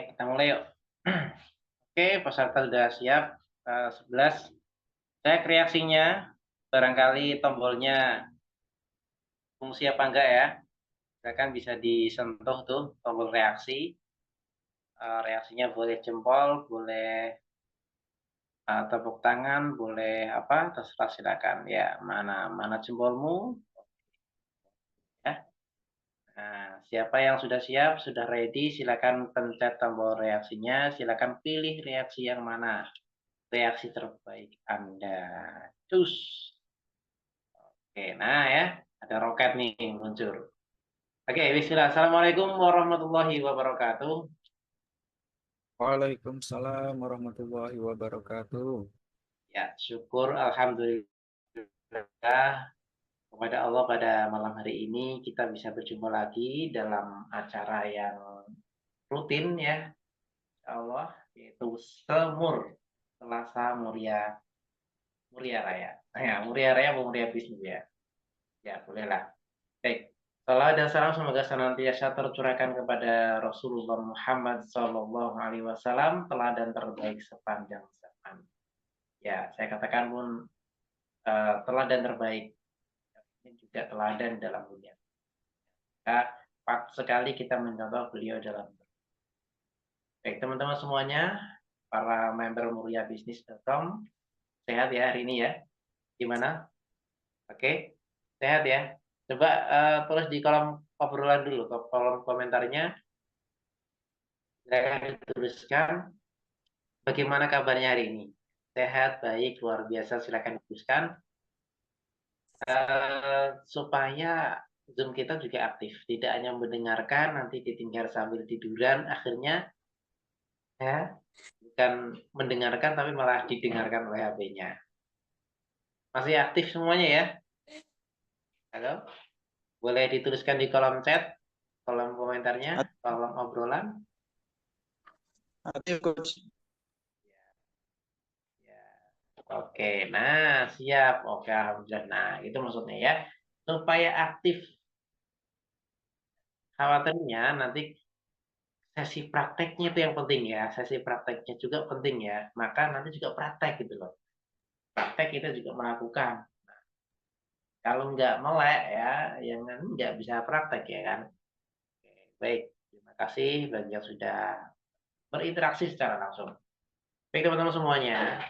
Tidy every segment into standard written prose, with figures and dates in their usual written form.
Kita mulai yuk. Oke, peserta sudah siap. 11. Saya reaksinya, barangkali tombolnya fungsi apa enggak ya. Silakan bisa disentuh tuh tombol reaksi. Reaksinya boleh jempol, boleh tepuk tangan, boleh apa, terserah silakan. Ya, mana mana jempolmu ya. Nah, siapa yang sudah siap, sudah ready, silakan pencet tombol reaksinya, silakan pilih reaksi yang mana. Reaksi terbaik Anda. Cus. Oke, nah ya, ada roket nih muncul. Oke, bismillah. Assalamualaikum warahmatullahi wabarakatuh. Waalaikumsalam warahmatullahi wabarakatuh. Ya, syukur alhamdulillah kepada Allah pada malam hari ini kita bisa berjumpa lagi dalam acara yang rutin ya, insya Allah, yaitu Semur Selasa Muria Muria Raya. Ya, Muria Raya atau Muria Bisnis ya. Ya, bolehlah. Baik. Salam dan salam semoga senantiasa tercurahkan kepada Rasulullah Muhammad Sallallahu Alaihi Wasallam, teladan terbaik sepanjang zaman. Ya, saya katakan pun teladan terbaik ini juga teladan dalam dunia. Kita pak sekali kita mencontoh beliau dalam. Baik, teman-teman semuanya, para member muriabisnis.com, sehat ya hari ini ya? Gimana? Oke, sehat ya? Coba tulis di kolom obrolan dulu, kolom komentarnya. Silakan dituliskan bagaimana kabarnya hari ini. Sehat, baik, luar biasa. Silakan dituliskan supaya Zoom kita juga aktif. Tidak hanya mendengarkan, nanti ditinggal sambil tiduran. Akhirnya ya, bukan mendengarkan tapi malah didengarkan oleh HP-nya. Masih aktif semuanya ya? Halo? Boleh dituliskan di kolom chat, kolom komentarnya, kolom obrolan. Hati coach. Ya. Oke, nah siap. Oke, alhamdulillah. Nah, itu maksudnya ya. Supaya aktif, khawatirnya nanti sesi prakteknya itu yang penting ya. Sesi prakteknya juga penting ya. Maka nanti juga praktek gitu loh. Praktek kita juga melakukan. Kalau nggak melek ya, yang nggak bisa praktek ya kan. Oke, baik, terima kasih bagi yang sudah berinteraksi secara langsung. Baik teman-teman semuanya,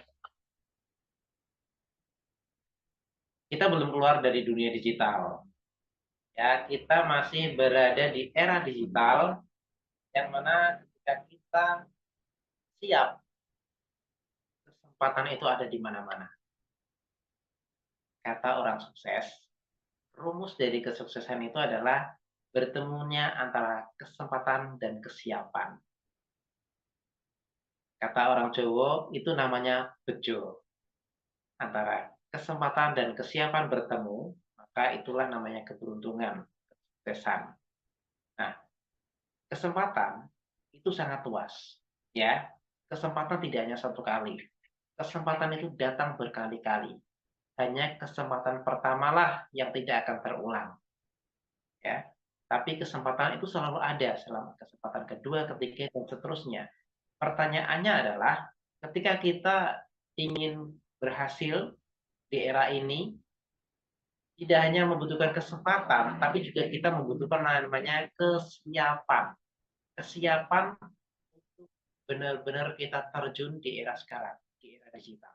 kita belum keluar dari dunia digital. Ya, kita masih berada di era digital yang mana jika kita siap, kesempatan itu ada di mana-mana. Kata orang sukses, rumus dari kesuksesan itu adalah bertemunya antara kesempatan dan kesiapan. Kata orang Jawa, itu namanya bejo. Antara kesempatan dan kesiapan bertemu, maka itulah namanya keberuntungan, kesuksesan. Nah, kesempatan itu sangat luas, ya. Kesempatan tidak hanya satu kali. Kesempatan itu datang berkali-kali. Hanya kesempatan pertamalah yang tidak akan terulang, ya. Tapi kesempatan itu selalu ada selama kesempatan kedua, ketiga, dan seterusnya. Pertanyaannya adalah, ketika kita ingin berhasil di era ini, tidak hanya membutuhkan kesempatan, tapi juga kita membutuhkan namanya kesiapan. Kesiapan untuk benar-benar kita terjun di era sekarang, di era digital.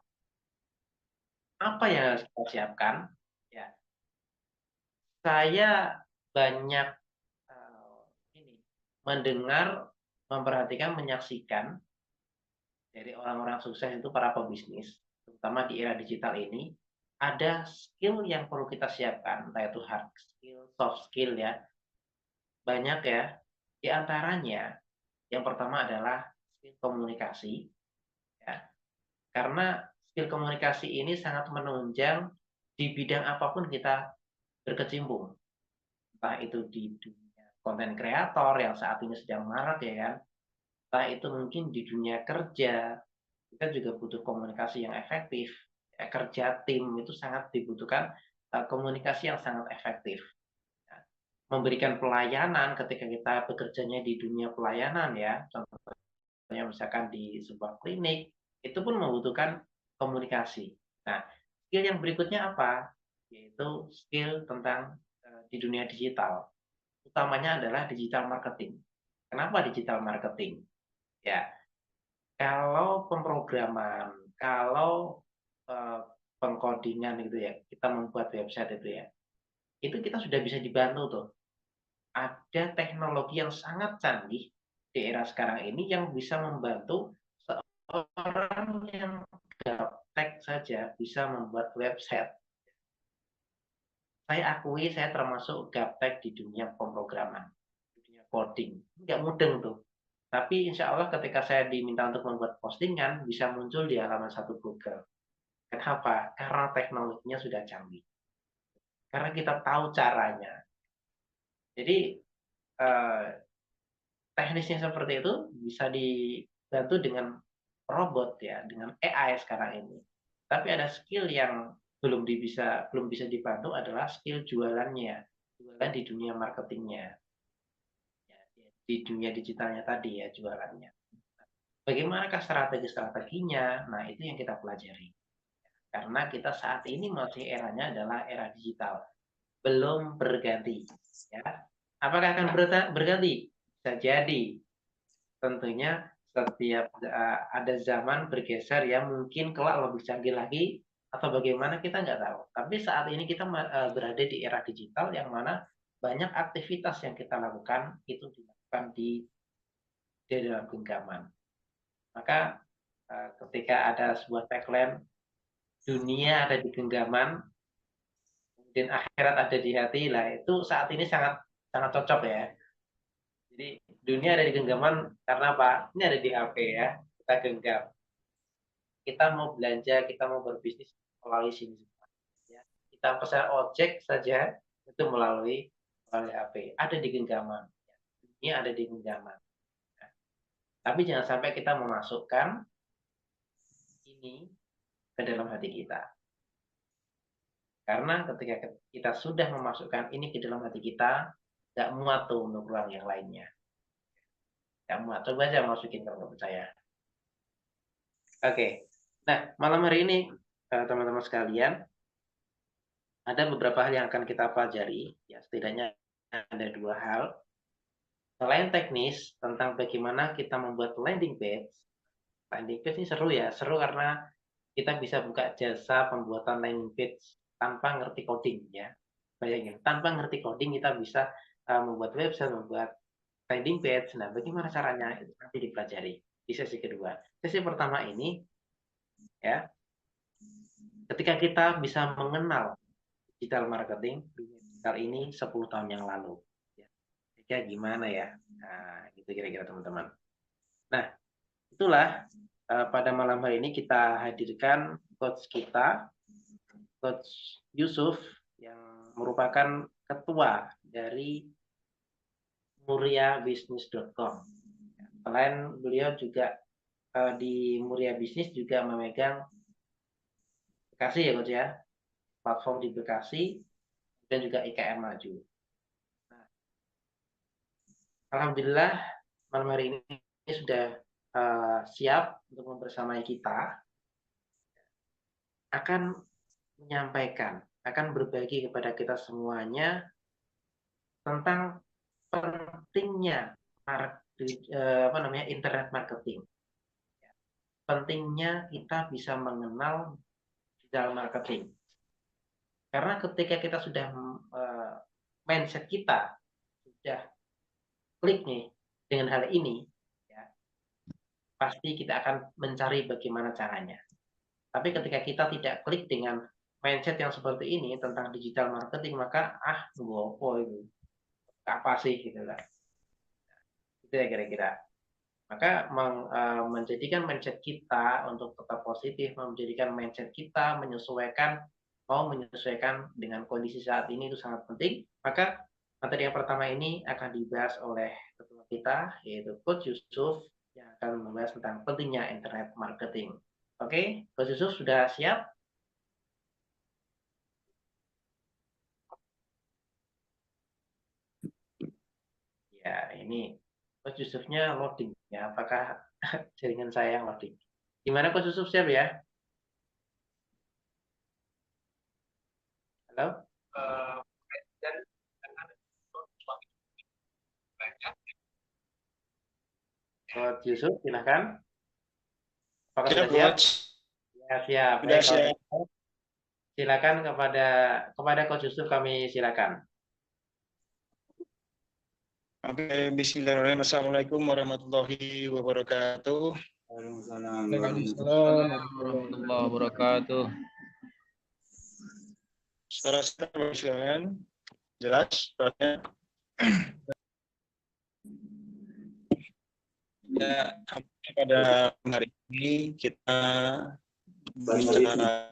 Apa yang harus kita siapkan? Ya, saya banyak ini mendengar, memperhatikan, menyaksikan dari orang-orang sukses itu para pebisnis, terutama di era digital ini, ada skill yang perlu kita siapkan, entah itu hard skill, soft skill ya, banyak ya. Di antaranya, yang pertama adalah skill komunikasi, ya. Karena skill komunikasi ini sangat menunjang di bidang apapun kita berkecimpung. Entah itu di dunia konten kreator yang saat ini sedang marak ya kan. Entah itu mungkin di dunia kerja, kita juga butuh komunikasi yang efektif. Ya, kerja tim itu sangat dibutuhkan komunikasi yang sangat efektif. Ya. memberikan pelayanan ketika kita bekerjanya di dunia pelayanan ya, contohnya misalkan di sebuah klinik, itu pun membutuhkan komunikasi. Nah, skill yang berikutnya apa? Yaitu skill tentang di dunia digital. Utamanya adalah digital marketing. Kenapa digital marketing? Ya, kalau pemrograman, kalau pengkodingan gitu ya, kita membuat website itu ya, itu kita sudah bisa dibantu tuh. Ada teknologi yang sangat canggih di era sekarang ini yang bisa membantu seorang yang gaptek saja bisa membuat website. Saya akui saya termasuk gaptek di dunia pemrograman, di dunia coding. Nggak mudeng tuh. Tapi insya Allah ketika saya diminta untuk membuat postingan, bisa muncul di halaman satu Google. Kenapa? Karena teknologinya sudah canggih. Karena kita tahu caranya. Jadi eh, teknisnya seperti itu bisa dibantu dengan robot ya, dengan AI sekarang ini. Tapi ada skill yang belum bisa dibantu adalah skill jualannya, jualan di dunia marketingnya, ya, di dunia digitalnya tadi ya jualannya. Bagaimanakah strategi-strateginya? Nah itu yang kita pelajari. Karena kita saat ini masih eranya adalah era digital, belum berganti. Ya. Apakah akan berganti? Bisa jadi. Tentunya setiap ada zaman bergeser ya mungkin kelak lebih canggih lagi atau bagaimana kita nggak tahu. Tapi saat ini kita berada di era digital yang mana banyak aktivitas yang kita lakukan itu dilakukan di dalam genggaman. Maka ketika ada sebuah tagline dunia ada di genggaman dan akhirat ada di hati lah itu saat ini sangat sangat cocok ya. Jadi dunia ada di genggaman karena apa? Ini ada di HP ya. Kita genggam. Kita mau belanja, kita mau berbisnis melalui sini. Ya. Kita pesan ojek saja itu melalui HP. Ada di genggaman. Dunia ada di genggaman. Nah, tapi jangan sampai kita memasukkan ini ke dalam hati kita. Karena ketika kita sudah memasukkan ini ke dalam hati kita, nggak muat tuh untuk ruang yang lainnya. Nggak muat. Coba aja masukin kalau nggak percaya. Oke. Nah, malam hari ini, teman-teman sekalian, ada beberapa hal yang akan kita pelajari. Ya, setidaknya ada dua hal. Selain teknis, tentang bagaimana kita membuat landing page. Landing page ini seru ya. Seru karena kita bisa buka jasa pembuatan landing page tanpa ngerti coding ya. Bayangin, tanpa ngerti coding kita bisa membuat website, membuat landing page. Nah, bagaimana caranya itu nanti dipelajari di sesi kedua. Sesi pertama ini ya, ketika kita bisa mengenal digital marketing digital ini 10 tahun yang lalu. Ya, gimana ya? Nah, gitu kira-kira teman-teman. Nah, itulah pada malam hari ini kita hadirkan coach kita, Coach Yusuf, yang merupakan ketua dari muriabisnis.com. Selain beliau juga di Muria Bisnis juga memegang Bekasi ya Coach ya, platform di Bekasi dan juga IKM Maju. Nah, alhamdulillah malam hari ini sudah siap untuk membersamai kita akan menyampaikan, akan berbagi kepada kita semuanya tentang pentingnya internet marketing. Pentingnya kita bisa mengenal digital marketing. Karena ketika kita sudah mindset kita sudah klik nih dengan hal ini, ya, pasti kita akan mencari bagaimana caranya. Tapi ketika kita tidak klik dengan mindset yang seperti ini tentang digital marketing, maka apa itu? Apa sih gitu lah. Itu ya kira-kira. Maka menjadikan mindset kita untuk tetap positif, menjadikan mindset kita menyesuaikan dengan kondisi saat ini itu sangat penting. Maka materi yang pertama ini akan dibahas oleh ketua kita, yaitu Coach Yusuf, yang akan membahas tentang pentingnya internet marketing. Oke, Coach Yusuf sudah siap? Ya, ini Coach Yusufnya loading ya. Apakah jaringan saya yang loading? Gimana Coach Yusuf, siap ya? Halo? Coach Yusuf, silakan. Apakah Siap, sudah siap? Coach. Ya, siap. Sudah Baik, kalau siap. gitu, silakan kepada Coach Yusuf kami silakan. Oke, bismillahirrahmanirrahim. Assalamualaikum warahmatullahi wabarakatuh. Waalaikumsalam Waalaikumsalam warahmatullahi wabarakatuh. Suara saya silakan. Jelas suaranya. Ya, pada hari ini kita berbicara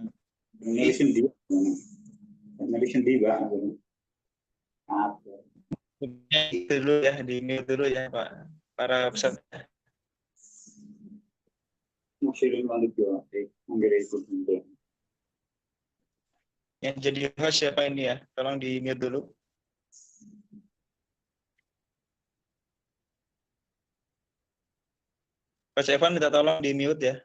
dulu ya, di mute dulu ya Pak, para peserta. Yang jadi host siapa ini ya? Tolong di mute dulu. Coach Evan minta tolong di mute ya.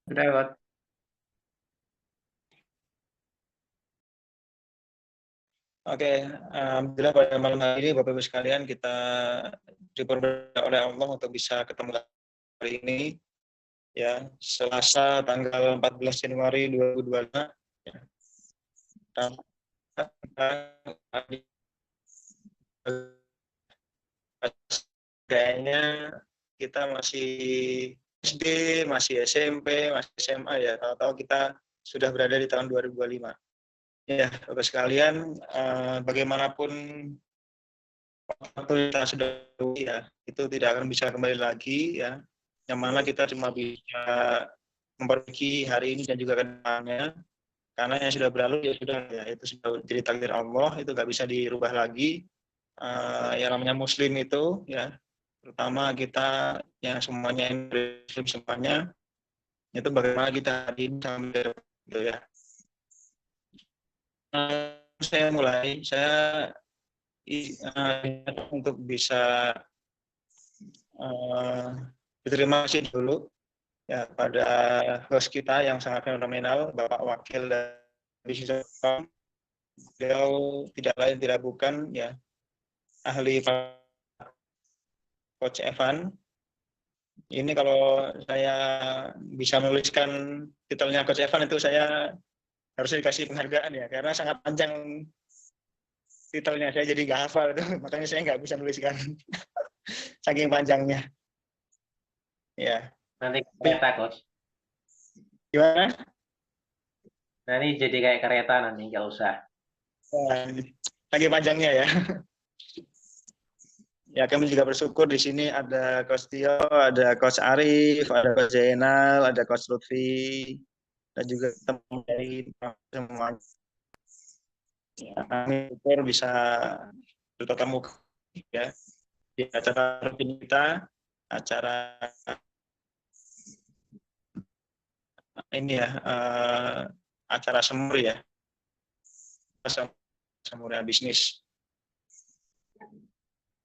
Sudah, Coach. Oke, alhamdulillah pada malam hari ini Bapak Ibu sekalian kita diperberkahi oleh Allah untuk bisa ketemu hari ini ya, Selasa tanggal 14 Januari 2025 ya. Dan kayaknya kita masih SD, masih SMP, masih SMA ya. Tahu-tahu kita sudah berada di tahun 2025. Ya, Bapak sekalian, bagaimanapun waktu kita sudah ya, itu tidak akan bisa kembali lagi ya. Yang mana kita cuma bisa memperbaiki hari ini dan juga ke depannya. Karena yang sudah berlalu ya sudah ya, itu sudah jadi takdir Allah, itu nggak bisa dirubah lagi. Yang namanya Muslim itu ya, terutama kita yang semuanya Muslim semuanya, itu bagaimana kita hari ini sambil gitu ya. Saya mulai, saya untuk bisa berterima kasih dulu ya pada host kita yang sangat fenomenal, Bapak Wakil dari Siskom. Beliau tidak lain tidak bukan ya ahli Coach Evan. Ini kalau saya bisa menuliskan titelnya Coach Evan itu saya harus dikasih penghargaan ya, karena sangat panjang titelnya, saya jadi nggak hafal itu, makanya saya nggak bisa menuliskan saking panjangnya. Ya. Nanti kereta, Coach. Gimana? Nanti jadi kayak kereta nanti, nggak usah. Lagi panjangnya ya. Ya, kami juga bersyukur di sini ada Coach Tio, ada Coach Arif, ada Coach Zainal, ada Coach Lutfi, dan juga teman dari semua. Ya, kami syukur bisa bertatap muka ya di acara rutin kita, acara ini ya, acara semur ya, semurnya bisnis.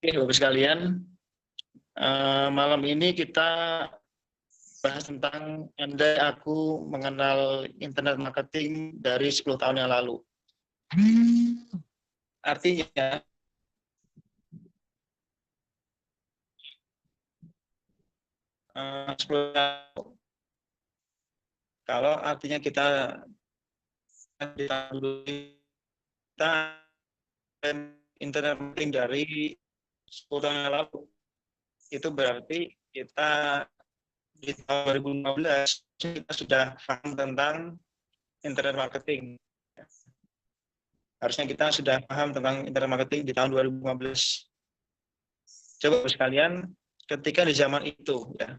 Oke, Bapak sekalian, malam ini kita bahas tentang andai aku mengenal internet marketing dari 10 tahun yang lalu. Artinya, kalau artinya kita internet marketing dari 10 tahun yang lalu, itu berarti kita di tahun 2015 kita sudah paham tentang internet marketing. Harusnya kita sudah paham tentang internet marketing di tahun 2015. Coba sekalian, ketika di zaman itu ya,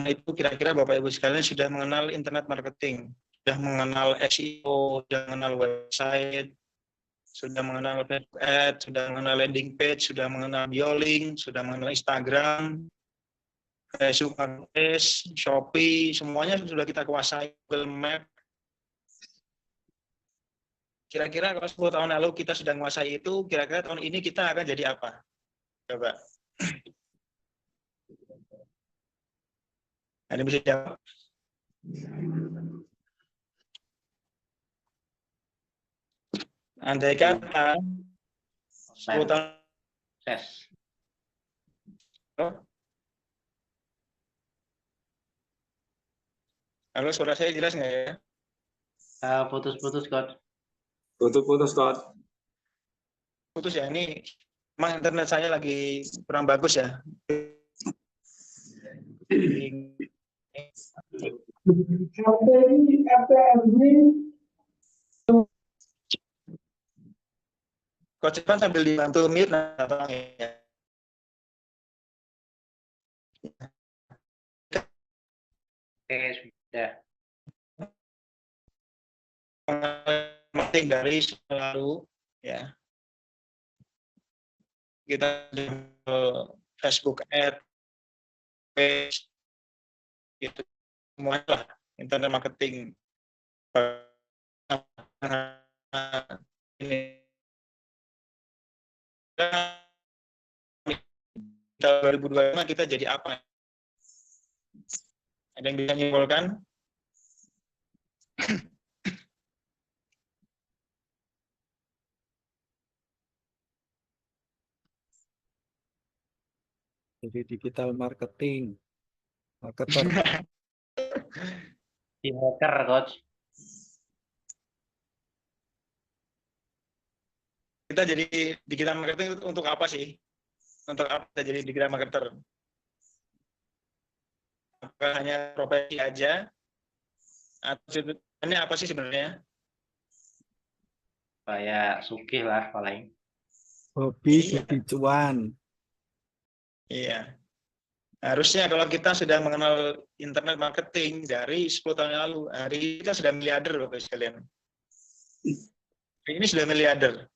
itu kira-kira Bapak Ibu sekalian sudah mengenal internet marketing, sudah mengenal SEO, sudah mengenal website, sudah mengenal Facebook Ads, sudah mengenal landing page, sudah mengenal Biolink, sudah mengenal Instagram, Facebook Marketplace, Shopee, semuanya sudah kita kuasai. Google Map. Kira-kira kalau 10 tahun lalu kita sudah menguasai itu, kira-kira tahun ini kita akan jadi apa? Coba. Ada bisa jawab? Andai kata 10 tahun Tes. lalu, halo, suara saya jelas nggak ya? Putus-putus, Coach. Putus-putus, Coach. Putus ya, ini memang internet saya lagi kurang bagus ya. Coach Ivan sambil dibantu mute, nah, tolong ya. Oke, sudah. Penting dari selalu ya kita Facebook Ad, page, itu semuanya lah internet marketing. Ini tahun 2025 kita jadi apa? Ada yang bisa nyimpulkan? Jadi digital marketing. Marketer. Di hacker, Coach. Kita jadi digital marketing untuk apa sih? Untuk apa kita jadi digital marketer? Apakah hanya profesi aja? Atau ini apa sih sebenarnya? Kayak sugih lah paling. Hobi Iya. jadi cuan. Iya. Harusnya kalau kita sudah mengenal internet marketing dari 10 tahun yang lalu, hari ini kita sudah miliarder Bapak sekalian. Ini sudah miliarder.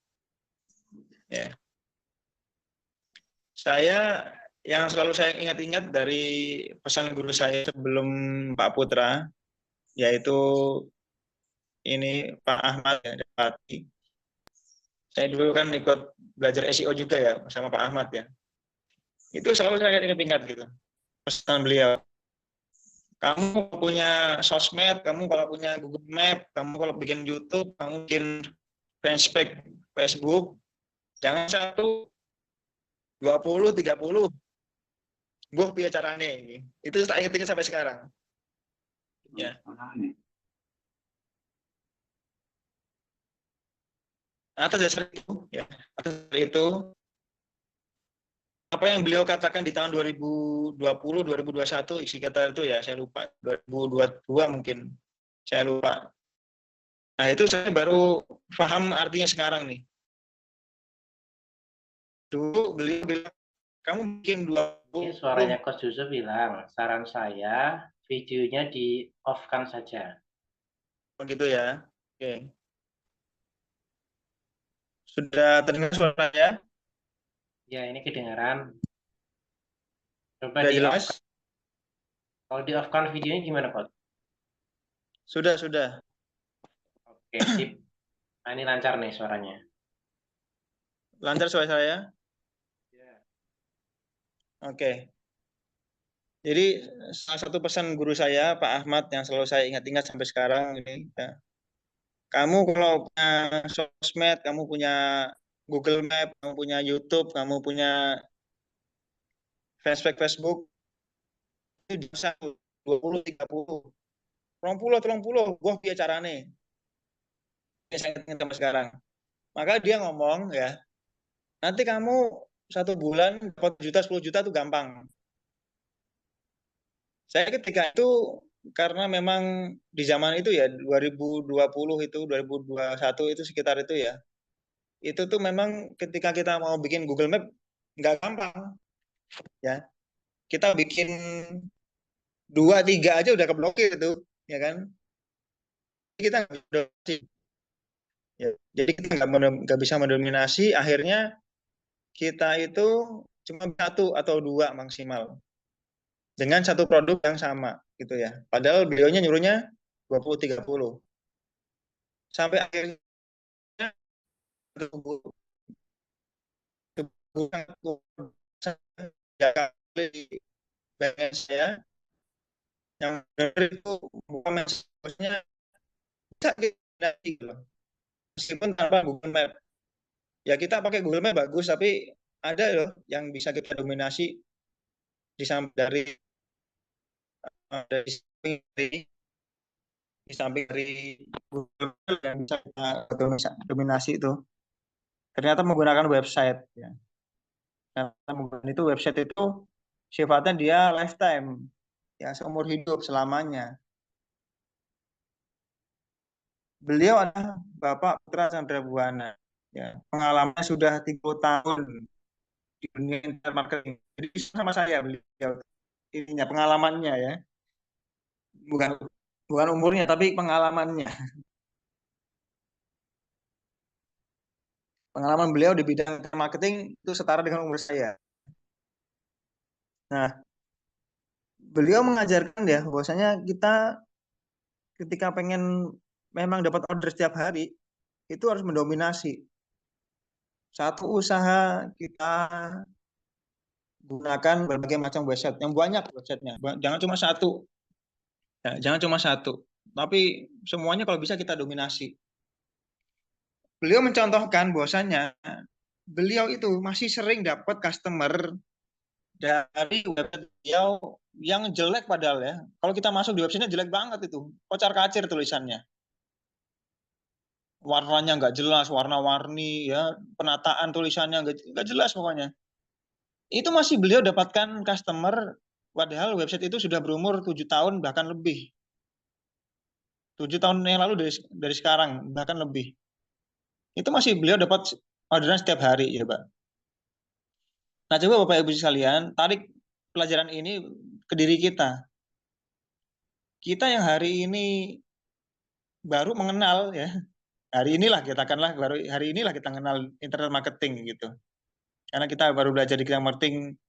Ya. Saya yang selalu saya ingat-ingat dari pesan guru saya sebelum Pak Putra, yaitu ini Pak Ahmad ya, Pati. Saya dulu kan ikut belajar SEO juga ya sama Pak Ahmad ya. Itu selalu saya ingat-ingat gitu. Pesan beliau. Kamu punya sosmed, kamu kalau punya Google Map, kamu kalau bikin YouTube, kamu bikin Facebook, jangan 1, 20, 30. Gue punya caranya ini. Itu tak ingat-ingat sampai sekarang. Ya. Atas dasar itu, ya, atas dasar itu, apa yang beliau katakan di tahun 2020, 2021, isi kata itu ya saya lupa, 2022 mungkin, saya lupa. Nah itu saya baru paham artinya sekarang nih. Dulu beliau bilang, kamu bikin 20. Ini suaranya Coach Yusuf bilang, saran saya videonya di off-kan saja. Begitu ya. Oke. Sudah terdengar suaranya? Ya, ini kedengaran. Coba Sudah di jelas? off. Kalau di off-kan videonya gimana, Coach? Sudah. Oke, sip. Nah, ini lancar nih suaranya. Lancar suara saya? Ya. Oke. Jadi salah satu pesan guru saya, Pak Ahmad, yang selalu saya ingat-ingat sampai sekarang ini, ya. Kamu kalau punya sosmed, kamu punya Google Map, kamu punya YouTube, kamu punya Facebook, itu bisa 20, 30, 30, gue punya carane. Ini saya ingat sampai sekarang. Maka dia ngomong ya, nanti kamu 1 bulan dapat juta, 10 juta itu gampang. Saya ketika itu karena memang di zaman itu ya 2020 itu 2021 itu sekitar itu ya. Itu tuh memang ketika kita mau bikin Google Map nggak gampang ya. Kita bikin 2, 3 aja udah keblokir itu, ya kan? Kita ya, jadi kita nggak bisa mendominasi. Akhirnya kita itu cuma 1 atau 2 maksimal. dengan satu produk yang sama gitu ya. Padahal beliaunya nyuruhnya 20-30. Sampai akhirnya ya kali pengen saya yang benar itu bukan maksudnya bisa kita gitu loh. Meskipun tanpa Google Map. Ya kita pakai Google Map bagus, tapi ada loh yang bisa kita dominasi dari dari samping dari Google Map yang bisa kita dominasi itu. Ternyata menggunakan website ya. Karena menggunakan itu website itu sifatnya dia lifetime ya, seumur hidup selamanya. Beliau adalah Bapak Putra Chandra Buana. Ya, pengalamannya sudah 30 tahun di dunia internet marketing. Jadi sama saya beliau ininya pengalamannya ya. Bukan bukan umurnya tapi pengalamannya. Pengalaman beliau di bidang marketing itu setara dengan umur saya. Nah, beliau mengajarkan ya bahwasanya kita ketika pengen memang dapat order setiap hari itu harus mendominasi satu usaha. Kita gunakan berbagai macam website yang banyak websitenya, jangan cuma satu ya, jangan cuma satu tapi semuanya kalau bisa kita dominasi. Beliau mencontohkan bahwasanya beliau itu masih sering dapat customer dari website beliau yang jelek padahal ya. Kalau kita masuk di websitenya jelek banget itu, kocar-kacir tulisannya, warnanya nggak jelas, warna-warni ya, penataan tulisannya nggak jelas pokoknya. Itu masih beliau dapatkan customer, padahal website itu sudah berumur 7 tahun bahkan lebih. 7 tahun yang lalu dari sekarang bahkan lebih. Itu masih beliau dapat orderan setiap hari ya Pak. Nah coba Bapak Ibu sekalian tarik pelajaran ini ke diri kita. Kita yang hari ini baru mengenal ya, hari inilah katakanlah baru hari inilah kita kenal internet marketing gitu. Karena kita baru belajar di bidang marketing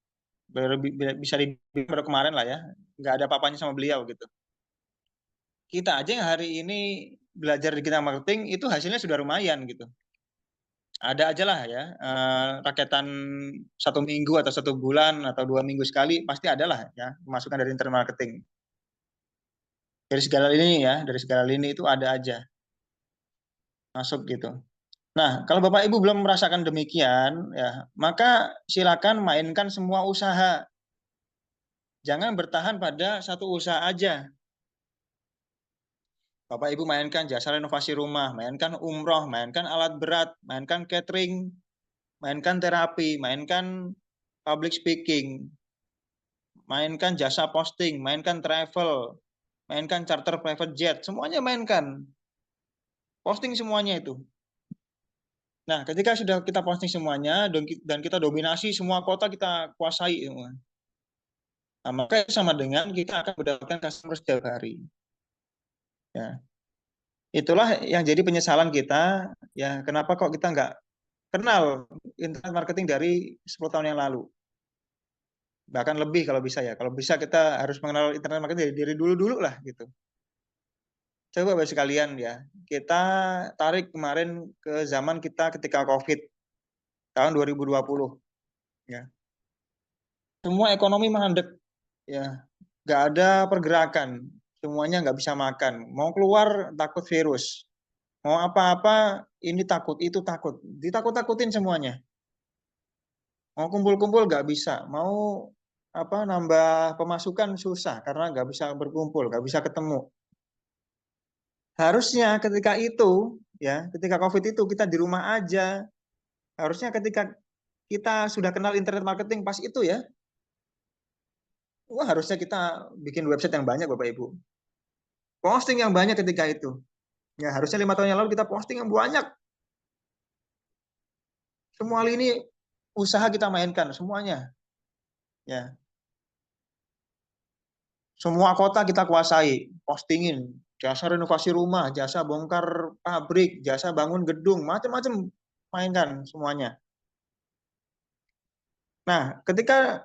baru bisa dibilang baru kemarin lah ya, nggak ada apa-apanya sama beliau gitu. Kita aja yang hari ini belajar di bidang marketing itu hasilnya sudah lumayan gitu. Ada aja lah ya, raketan 1 minggu atau 1 bulan atau 2 minggu sekali pasti ada lah ya masukan dari internet marketing. Dari segala lini ya, dari segala lini itu ada aja masuk gitu. Nah, kalau Bapak Ibu belum merasakan demikian, ya, maka silakan mainkan semua usaha. Jangan bertahan pada satu usaha aja. Bapak Ibu mainkan jasa renovasi rumah, mainkan umroh, mainkan alat berat, mainkan catering, mainkan terapi, mainkan public speaking, mainkan jasa posting, mainkan travel, mainkan charter private jet, semuanya mainkan. Posting semuanya itu. Nah, ketika sudah kita posting semuanya dan kita dominasi semua kota kita kuasai semua. Nah, maka itu sama dengan kita akan mendapatkan customer setiap hari. Ya. Itulah yang jadi penyesalan kita, ya kenapa kok kita nggak kenal internet marketing dari 10 tahun yang lalu. Bahkan lebih kalau bisa ya. Kalau bisa kita harus mengenal internet marketing dari dulu-dulu lah gitu. Coba Bapak sekalian ya, kita tarik kemarin ke zaman kita ketika COVID tahun 2020 ya. Semua ekonomi mandek ya, nggak ada pergerakan, semuanya nggak bisa makan, mau keluar takut virus, mau apa-apa ini takut, itu takut, ditakut-takutin semuanya, mau kumpul-kumpul nggak bisa, mau apa nambah pemasukan susah karena nggak bisa berkumpul, nggak bisa ketemu. Harusnya ketika itu ya, ketika COVID itu kita di rumah aja, harusnya ketika kita sudah kenal internet marketing pas itu ya, wah harusnya kita bikin website yang banyak Bapak Ibu. Posting yang banyak ketika itu. Ya harusnya 5 tahun yang lalu kita posting yang banyak. Semua lini usaha kita mainkan semuanya. Ya, semua kota kita kuasai, postingin jasa renovasi rumah, jasa bongkar pabrik, jasa bangun gedung, macam-macam mainkan semuanya. Nah, ketika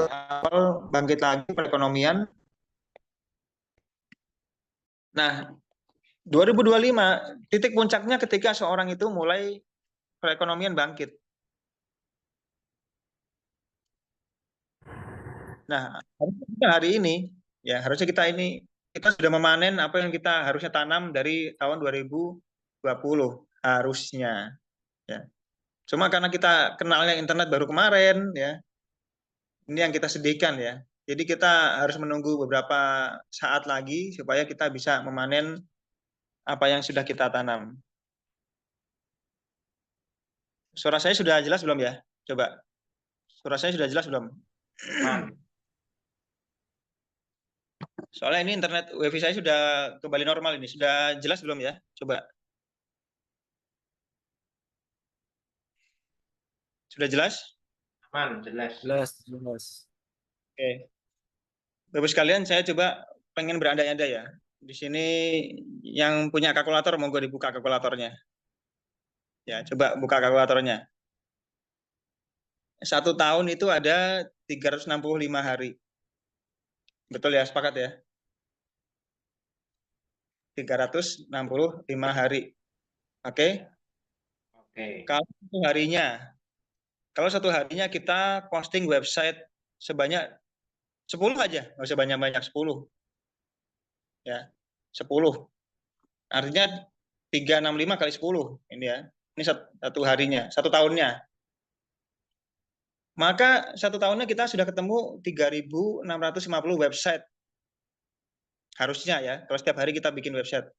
awal bangkit lagi perekonomian. Nah, 2025 titik puncaknya ketika seorang itu mulai perekonomian bangkit. Nah, harusnya hari ini ya harusnya kita sudah memanen apa yang kita harusnya tanam dari tahun 2020 harusnya ya. Cuma karena kita kenalnya internet baru kemarin ya, ini yang kita sedihkan ya. Jadi kita harus menunggu beberapa saat lagi supaya kita bisa memanen apa yang sudah kita tanam. Suara saya sudah jelas belum ya? Coba. Suara saya sudah jelas belum? Soalnya ini internet wifi saya sudah kembali normal ini. Sudah jelas belum ya? Coba. Sudah jelas? Aman, jelas. Jelas, jelas. Oke. Bapak sekalian, saya coba pengen berandai-andai ya. Di sini yang punya kalkulator, monggo dibuka kalkulatornya. Ya, coba buka kalkulatornya. 1 tahun itu ada 365 hari. Betul ya, sepakat ya? 365 hari. Oke? Oke. Kalau satu harinya kita posting website sebanyak 10 aja, nggak usah banyak-banyak, 10. Ya, 10. Artinya 365 kali 10 ini ya. Ini satu harinya, 1 tahunnya. Maka 1 tahunnya kita sudah ketemu 3.650 website. Harusnya ya, kalau setiap hari kita bikin website.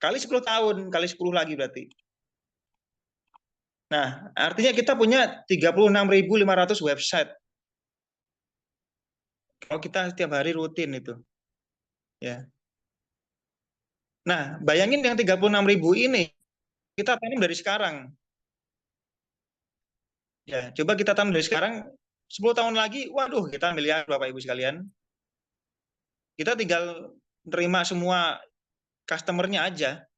Kali 10 tahun, kali 10 lagi berarti. Nah, artinya kita punya 36.500 website. Kalau kita setiap hari rutin itu. Ya. Nah, bayangin yang 36.000 ini, kita tanam dari sekarang. Ya, coba kita tanam dari sekarang, 10 tahun lagi, waduh, kita miliar Bapak Ibu sekalian. Kita tinggal terima semua customer-nya aja.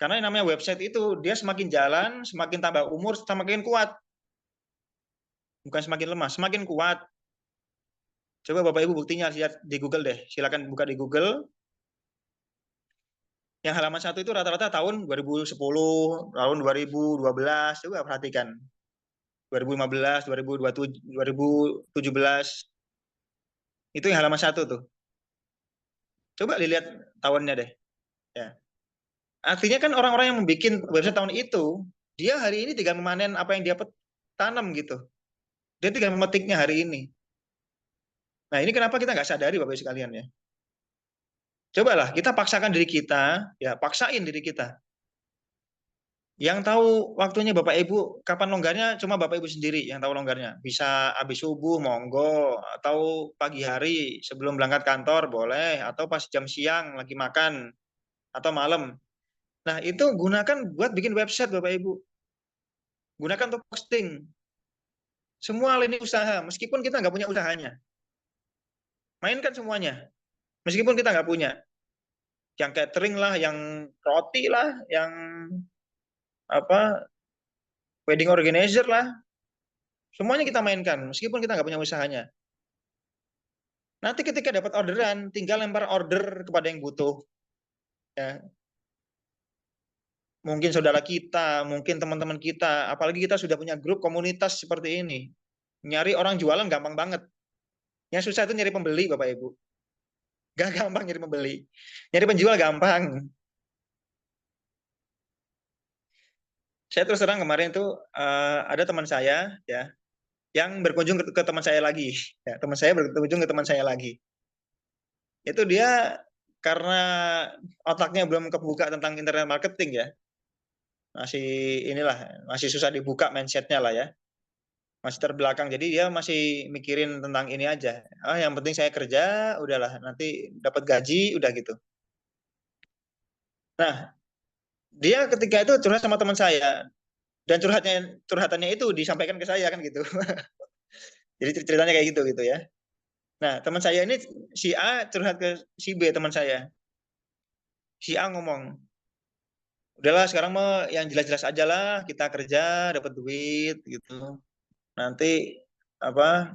Karena yang namanya website itu, dia semakin jalan, semakin tambah umur, semakin kuat. Bukan semakin lemah, semakin kuat. Coba Bapak Ibu buktinya lihat di Google deh. Silakan buka di Google. Yang halaman 1 itu rata-rata tahun 2010, tahun 2012. Coba perhatikan. 2015, 2027, 2017. Itu yang halaman 1 tuh. Coba dilihat tahunnya deh. Ya. Artinya kan orang-orang yang membuat website tahun itu, dia hari ini tinggal memanen apa yang dia tanam gitu. Dia tinggal memetiknya hari ini. Nah, ini kenapa kita nggak sadari Bapak Ibu sekalian ya. Cobalah kita paksakan diri kita, ya paksain diri kita. Yang tahu waktunya Bapak Ibu, kapan longgarnya cuma Bapak Ibu sendiri yang tahu longgarnya. Bisa habis subuh, monggo, atau pagi hari sebelum berangkat kantor boleh, atau pas jam siang lagi makan, atau malam. Nah, itu gunakan buat bikin website Bapak Ibu. Gunakan untuk posting. Semua lini usaha, meskipun kita nggak punya usahanya. Mainkan semuanya, meskipun kita nggak punya. Yang catering lah, yang roti lah, yang apa wedding organizer lah, semuanya kita mainkan, meskipun kita nggak punya usahanya. Nanti ketika dapat orderan, tinggal lempar order kepada yang butuh. Ya. Mungkin saudara kita, mungkin teman-teman kita, apalagi kita sudah punya grup komunitas seperti ini. Nyari orang jualan gampang banget. Yang susah itu nyari pembeli, Bapak Ibu. Gak gampang nyari pembeli. Nyari penjual gampang. Saya terus terang kemarin itu ada teman saya ya yang berkunjung ke teman saya lagi. Ya, teman saya berkunjung ke teman saya lagi. Itu dia karena otaknya belum kebuka tentang internet marketing ya. Masih susah dibuka mindsetnya lah ya. Masih terbelakang. Jadi dia masih mikirin tentang ini aja. Yang penting saya kerja, udahlah nanti dapat gaji, udah gitu. Nah, dia ketika itu curhat sama teman saya dan curhatannya itu disampaikan ke saya kan gitu. Jadi ceritanya kayak gitu ya. Nah, teman saya ini si A curhat ke si B teman saya. Si A ngomong, udahlah sekarang mah yang jelas-jelas aja lah, kita kerja dapat duit gitu. Nanti apa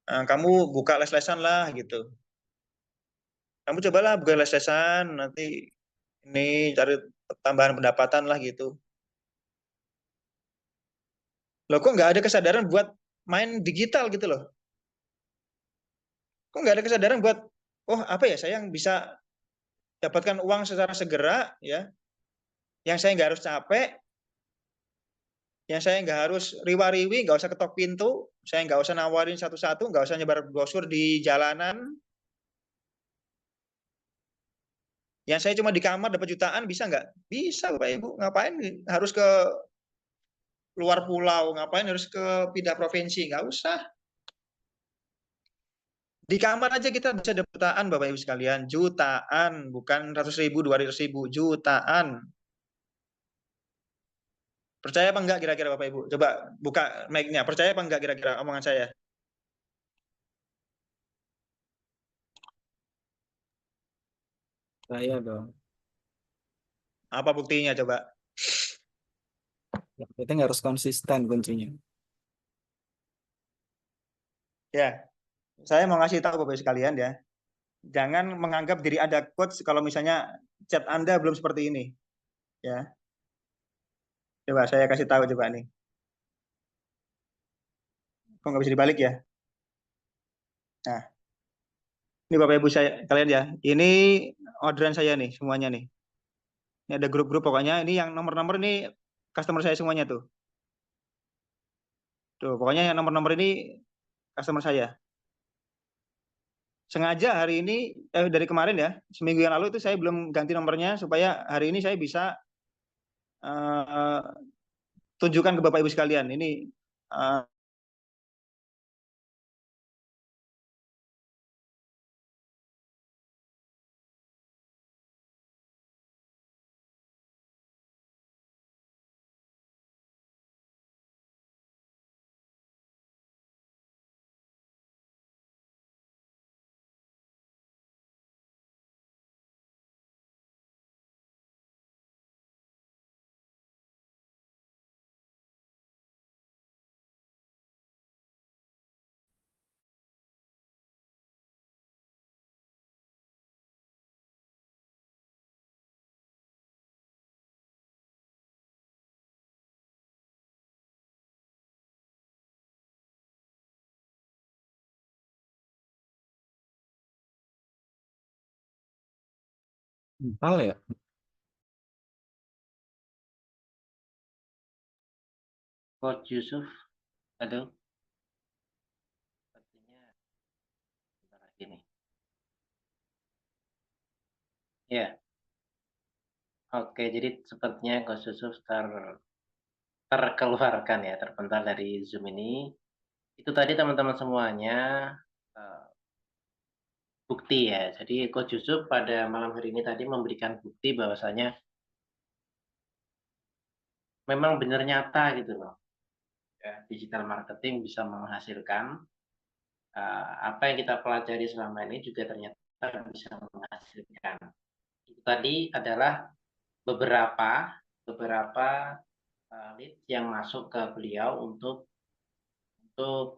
kamu buka les-lesan lah gitu. Kamu cobalah buka les-lesan, nanti ini cari tambahan pendapatan lah gitu. Loh kok nggak ada kesadaran buat main digital gitu loh? Kok nggak ada kesadaran buat, oh apa ya, saya yang bisa dapatkan uang secara segera ya, yang saya nggak harus capek, yang saya nggak harus riwa-riwi, nggak usah ketok pintu, saya nggak usah nawarin satu-satu, nggak usah nyebar brosur di jalanan, yang saya cuma di kamar dapat jutaan, bisa nggak? Bisa Bapak Ibu, ngapain harus ke luar pulau, ngapain harus ke pindah provinsi, nggak usah. Di kamar aja kita bisa dapat jutaan Bapak Ibu sekalian, jutaan, bukan 100.000, 200.000, jutaan. Percaya apa enggak kira-kira Bapak Ibu? Coba buka mic-nya, percaya apa enggak kira-kira omongan saya? Saya dong. Apa buktinya coba? Yang penting harus konsisten kuncinya. Ya, saya mau ngasih tahu Bapak Ibu sekalian ya. Jangan menganggap diri Anda coach kalau misalnya chat Anda belum seperti ini. Ya, coba saya kasih tahu coba nih. Kok nggak bisa dibalik ya? Nah, ini Bapak Ibu saya kalian ya. Ini orderan saya nih semuanya nih. Ini ada grup-grup pokoknya. Ini yang nomor-nomor ini customer saya semuanya tuh. Tuh, pokoknya yang nomor-nomor ini customer saya. Sengaja hari ini dari kemarin ya, seminggu yang lalu itu saya belum ganti nomornya supaya hari ini saya bisa uh, tunjukkan ke Bapak Ibu sekalian. Ini uh, Mental ya. Coach Yusuf, aduh, sepertinya bentar lagi nih. Ya, oke. Jadi sepertinya Coach Yusuf terkeluarkan ya, terpental dari Zoom ini. Itu tadi teman-teman semuanya eh, bukti ya. Jadi Coach Yusuf pada malam hari ini tadi memberikan bukti bahwasanya memang benar nyata gitu loh. Ya, digital marketing bisa menghasilkan apa yang kita pelajari selama ini juga ternyata bisa menghasilkan. Itu tadi adalah beberapa beberapa lead yang masuk ke beliau untuk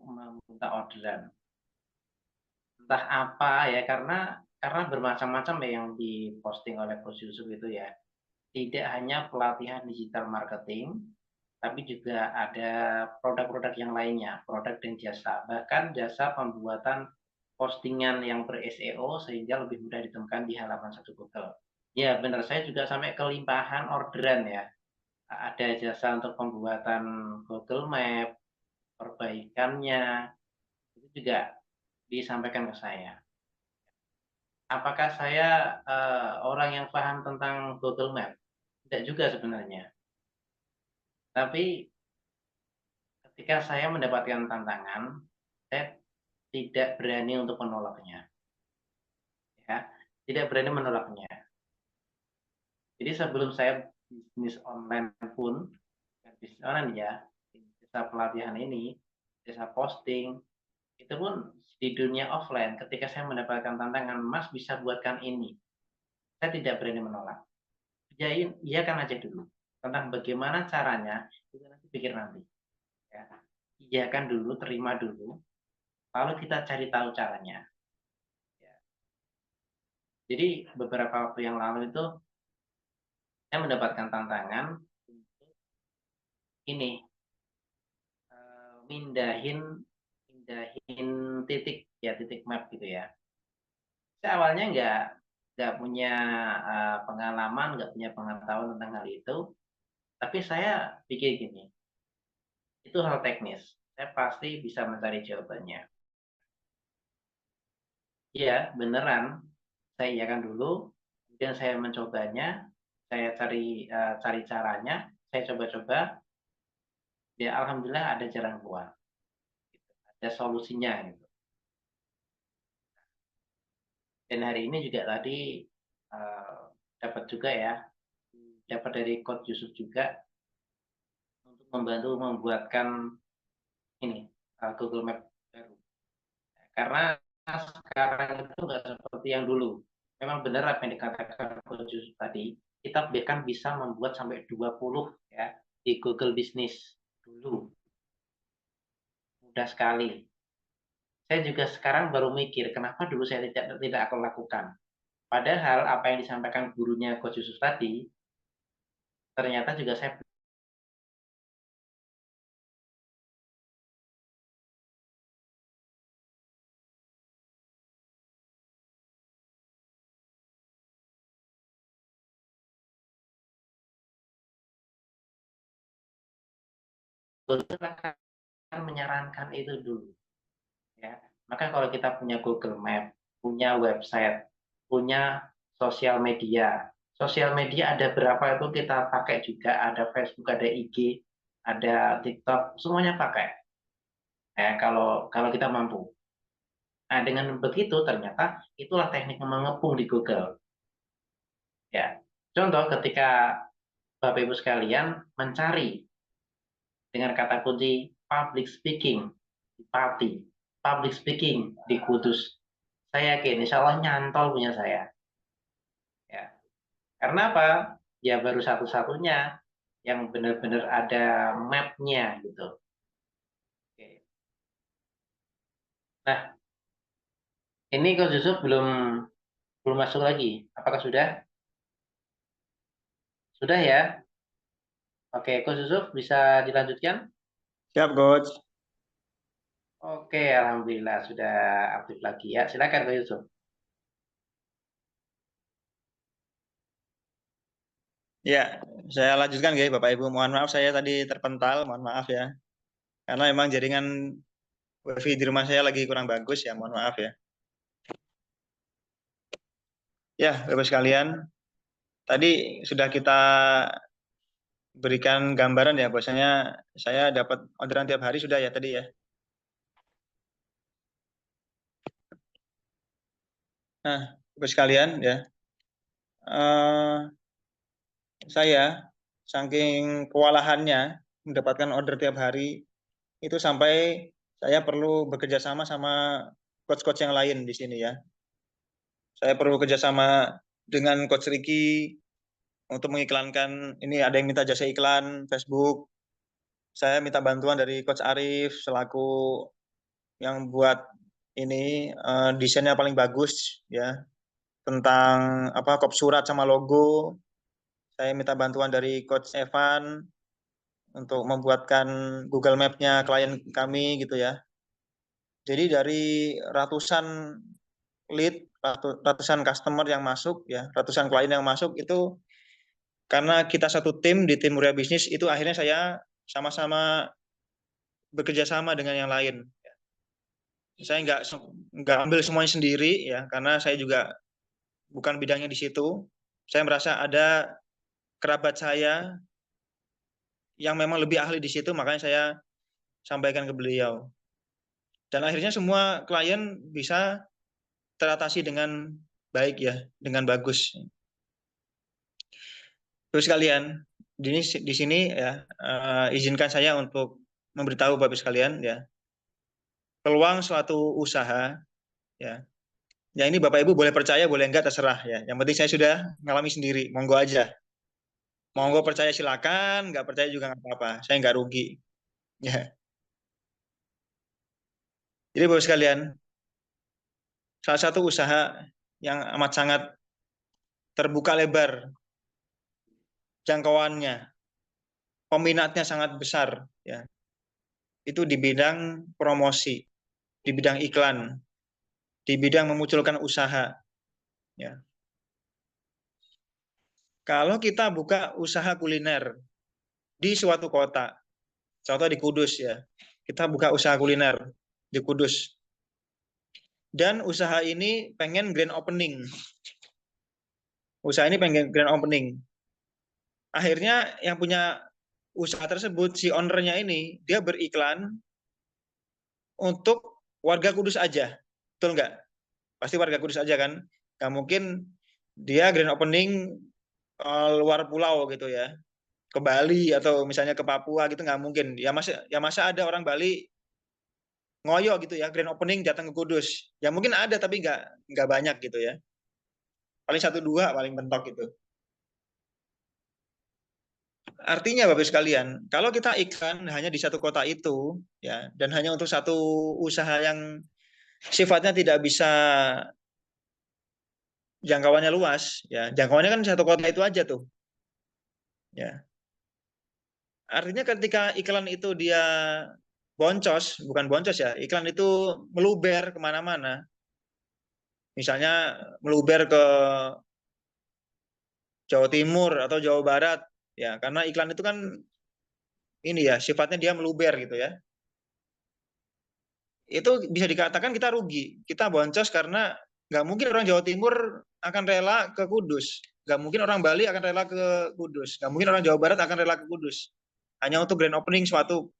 meminta orderan. Entah apa ya, karena bermacam-macam ya yang diposting oleh Coach Yusuf itu ya. Tidak hanya pelatihan digital marketing, tapi juga ada produk-produk yang lainnya, produk dan jasa, bahkan jasa pembuatan postingan yang ber-SEO sehingga lebih mudah ditemukan di halaman satu Google. Ya, benar, saya juga sampai kelimpahan orderan ya. Ada jasa untuk pembuatan Google Map, perbaikannya, itu juga disampaikan ke saya. Apakah saya orang yang paham tentang Google Map? Tidak juga sebenarnya. Tapi ketika saya mendapatkan tantangan, saya tidak berani untuk menolaknya. Ya, tidak berani menolaknya. Jadi sebelum saya bisnis online pun, bisnis online ya, jasa pelatihan ini, jasa posting, itu pun di dunia offline, ketika saya mendapatkan tantangan, Mas bisa buatkan ini. Saya tidak berani menolak. Iyakan aja dulu. Tentang bagaimana caranya, itu nanti pikir nanti. Ya. Iyakan dulu, terima dulu. lalu kita cari tahu caranya. Ya. Jadi beberapa waktu yang lalu itu saya mendapatkan tantangan untuk ini mindahin titik map gitu ya. Saya awalnya nggak punya pengalaman, nggak punya pengetahuan tentang hal itu, tapi saya pikir gini, itu hal teknis, saya pasti bisa mencari jawabannya. Iya, beneran, saya iakan dulu, kemudian saya mencobanya, saya cari caranya, saya coba-coba, ya alhamdulillah ada jalan keluar, gitu. Ada solusinya gitu. Dan hari ini juga tadi dapat juga ya, dapat dari Coach Yusuf juga untuk membantu membuatkan ini Google Map baru. Karena sekarang itu nggak seperti yang dulu. Memang benar apa yang dikatakan Coach Yusuf tadi, kita bahkan bisa membuat sampai 20 ya di Google Business dulu. Mudah sekali. Saya juga sekarang baru mikir, kenapa dulu saya tidak akan lakukan. Padahal apa yang disampaikan gurunya Coach Yusuf tadi, ternyata juga saya akan menyarankan itu dulu. Ya. Maka kalau kita punya Google Map, punya website, punya sosial media ada berapa itu kita pakai juga, ada Facebook, ada IG, ada TikTok, semuanya pakai. Ya, kalau kita mampu. Nah, dengan begitu ternyata itulah teknik mengepung di Google. Ya. Contoh ketika Bapak Ibu sekalian mencari dengan kata kunci public speaking di Pati, public speaking di Kudus. Saya yakin insya Allah nyantol punya saya. Ya. Karena apa? Ya baru satu-satunya yang benar-benar ada map-nya gitu. Oke. Nah, ini Coach Yusuf belum belum masuk lagi. Apakah sudah? Sudah ya? Oke, Coach Yusuf bisa dilanjutkan? Siap, Coach. Oke, alhamdulillah sudah aktif lagi ya. Silakan Coach Yusuf. Ya, saya lanjutkan ya Bapak Ibu. Mohon maaf saya tadi terpental, mohon maaf ya. Karena memang jaringan WiFi di rumah saya lagi kurang bagus ya, mohon maaf ya. Ya, Bapak sekalian, tadi sudah kita berikan gambaran ya, bahwasanya saya dapat orderan tiap hari sudah ya tadi ya. Nah, Bapak sekalian ya, saya saking kewalahannya mendapatkan order tiap hari itu sampai saya perlu bekerja sama sama coach-coach yang lain di sini ya. Saya perlu kerjasama dengan Coach Ricky untuk mengiklankan, ini ada yang minta jasa iklan Facebook. Saya minta bantuan dari Coach Arif selaku yang buat ini desainnya paling bagus ya, tentang apa kop surat sama logo. Saya minta bantuan dari Coach Evan untuk membuatkan Google Map-nya klien kami gitu ya. Jadi dari ratusan lead, ratusan customer yang masuk ya, ratusan klien yang masuk itu karena kita satu tim di tim Muria Bisnis itu akhirnya saya sama-sama bekerja sama dengan yang lain. Saya nggak ambil semuanya sendiri ya, karena saya juga bukan bidangnya di situ. Saya merasa ada kerabat saya yang memang lebih ahli di situ, makanya saya sampaikan ke beliau. Dan akhirnya semua klien bisa teratasi dengan baik ya, dengan bagus. Terus kalian di sini ya izinkan saya untuk memberitahu Bapak sekalian ya, peluang suatu usaha ya. Ya ini Bapak Ibu boleh percaya, boleh enggak terserah ya. Yang penting saya sudah ngalami sendiri, monggo aja. Monggo percaya silakan, nggak percaya juga nggak apa-apa. Saya nggak rugi. Ya. Jadi Bapak sekalian, salah satu usaha yang amat sangat terbuka lebar jangkauannya, peminatnya sangat besar, ya, itu di bidang promosi, di bidang iklan, di bidang memunculkan usaha. Ya. Kalau kita buka usaha kuliner di suatu kota, contoh di Kudus ya, kita buka usaha kuliner di Kudus, dan usaha ini pengen grand opening, usaha ini pengen grand opening. Akhirnya yang punya usaha tersebut, si ownernya ini, dia beriklan untuk warga Kudus aja, betul nggak? Pasti warga Kudus aja kan? Nggak mungkin dia grand opening luar pulau gitu ya, ke Bali atau misalnya ke Papua gitu, nggak mungkin. Ya masa ada orang Bali ngoyo gitu ya, grand opening datang ke Kudus. Ya mungkin ada tapi nggak banyak gitu ya. Paling satu dua paling mentok gitu. Artinya Bapak sekalian, kalau kita iklan hanya di satu kota itu ya, dan hanya untuk satu usaha yang sifatnya tidak bisa jangkauannya luas ya, jangkauannya kan satu kota itu aja tuh ya. Artinya ketika iklan itu dia boncos, bukan boncos ya, iklan itu meluber kemana-mana, misalnya meluber ke Jawa Timur atau Jawa Barat, ya karena iklan itu kan ini ya sifatnya dia meluber gitu ya. Itu bisa dikatakan kita rugi, kita boncos karena nggak mungkin orang Jawa Timur akan rela ke Kudus, nggak mungkin orang Bali akan rela ke Kudus, nggak mungkin orang Jawa Barat akan rela ke Kudus, hanya untuk grand opening suatu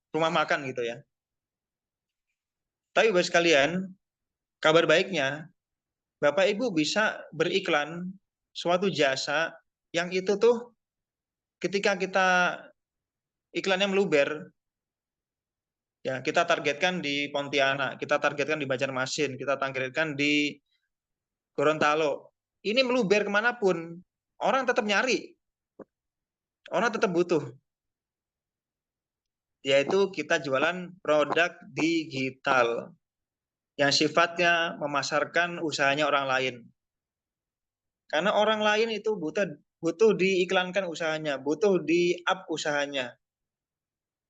rumah makan gitu ya. Tapi Bapak sekalian, kabar baiknya, Bapak Ibu bisa beriklan suatu jasa yang itu tuh ketika kita iklannya meluber, ya kita targetkan di Pontianak, kita targetkan di Banjarmasin, kita targetkan di Gorontalo. Ini meluber kemanapun, orang tetap nyari, orang tetap butuh. Yaitu kita jualan produk digital yang sifatnya memasarkan usahanya orang lain. Karena orang lain itu butuh diiklankan usahanya, butuh di-up usahanya,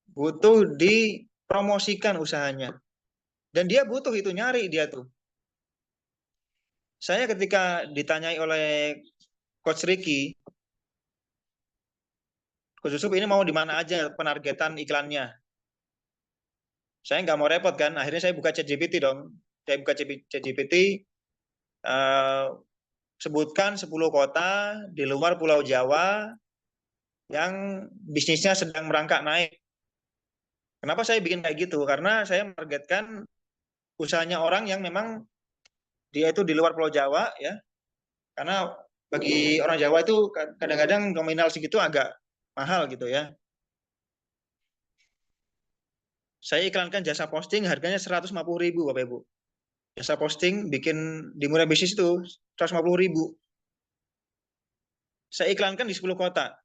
butuh dipromosikan usahanya. Dan dia butuh itu, nyari dia tuh. Saya ketika ditanyai oleh Coach Ricky, Coach Yusuf ini mau di mana aja penargetan iklannya. Saya nggak mau repot kan, akhirnya saya buka ChatGPT dong. Saya buka ChatGPT, sebutkan 10 kota di luar Pulau Jawa yang bisnisnya sedang merangkak naik. Kenapa saya bikin kayak gitu? Karena saya menargetkan usahanya orang yang memang dia itu di luar Pulau Jawa ya. Karena bagi orang Jawa itu kadang-kadang nominal segitu agak mahal gitu ya. Saya iklankan jasa posting harganya 150.000 Bapak Ibu. Jasa posting bikin di Murah Bisnis itu 150.000. Saya iklankan di 10 kota.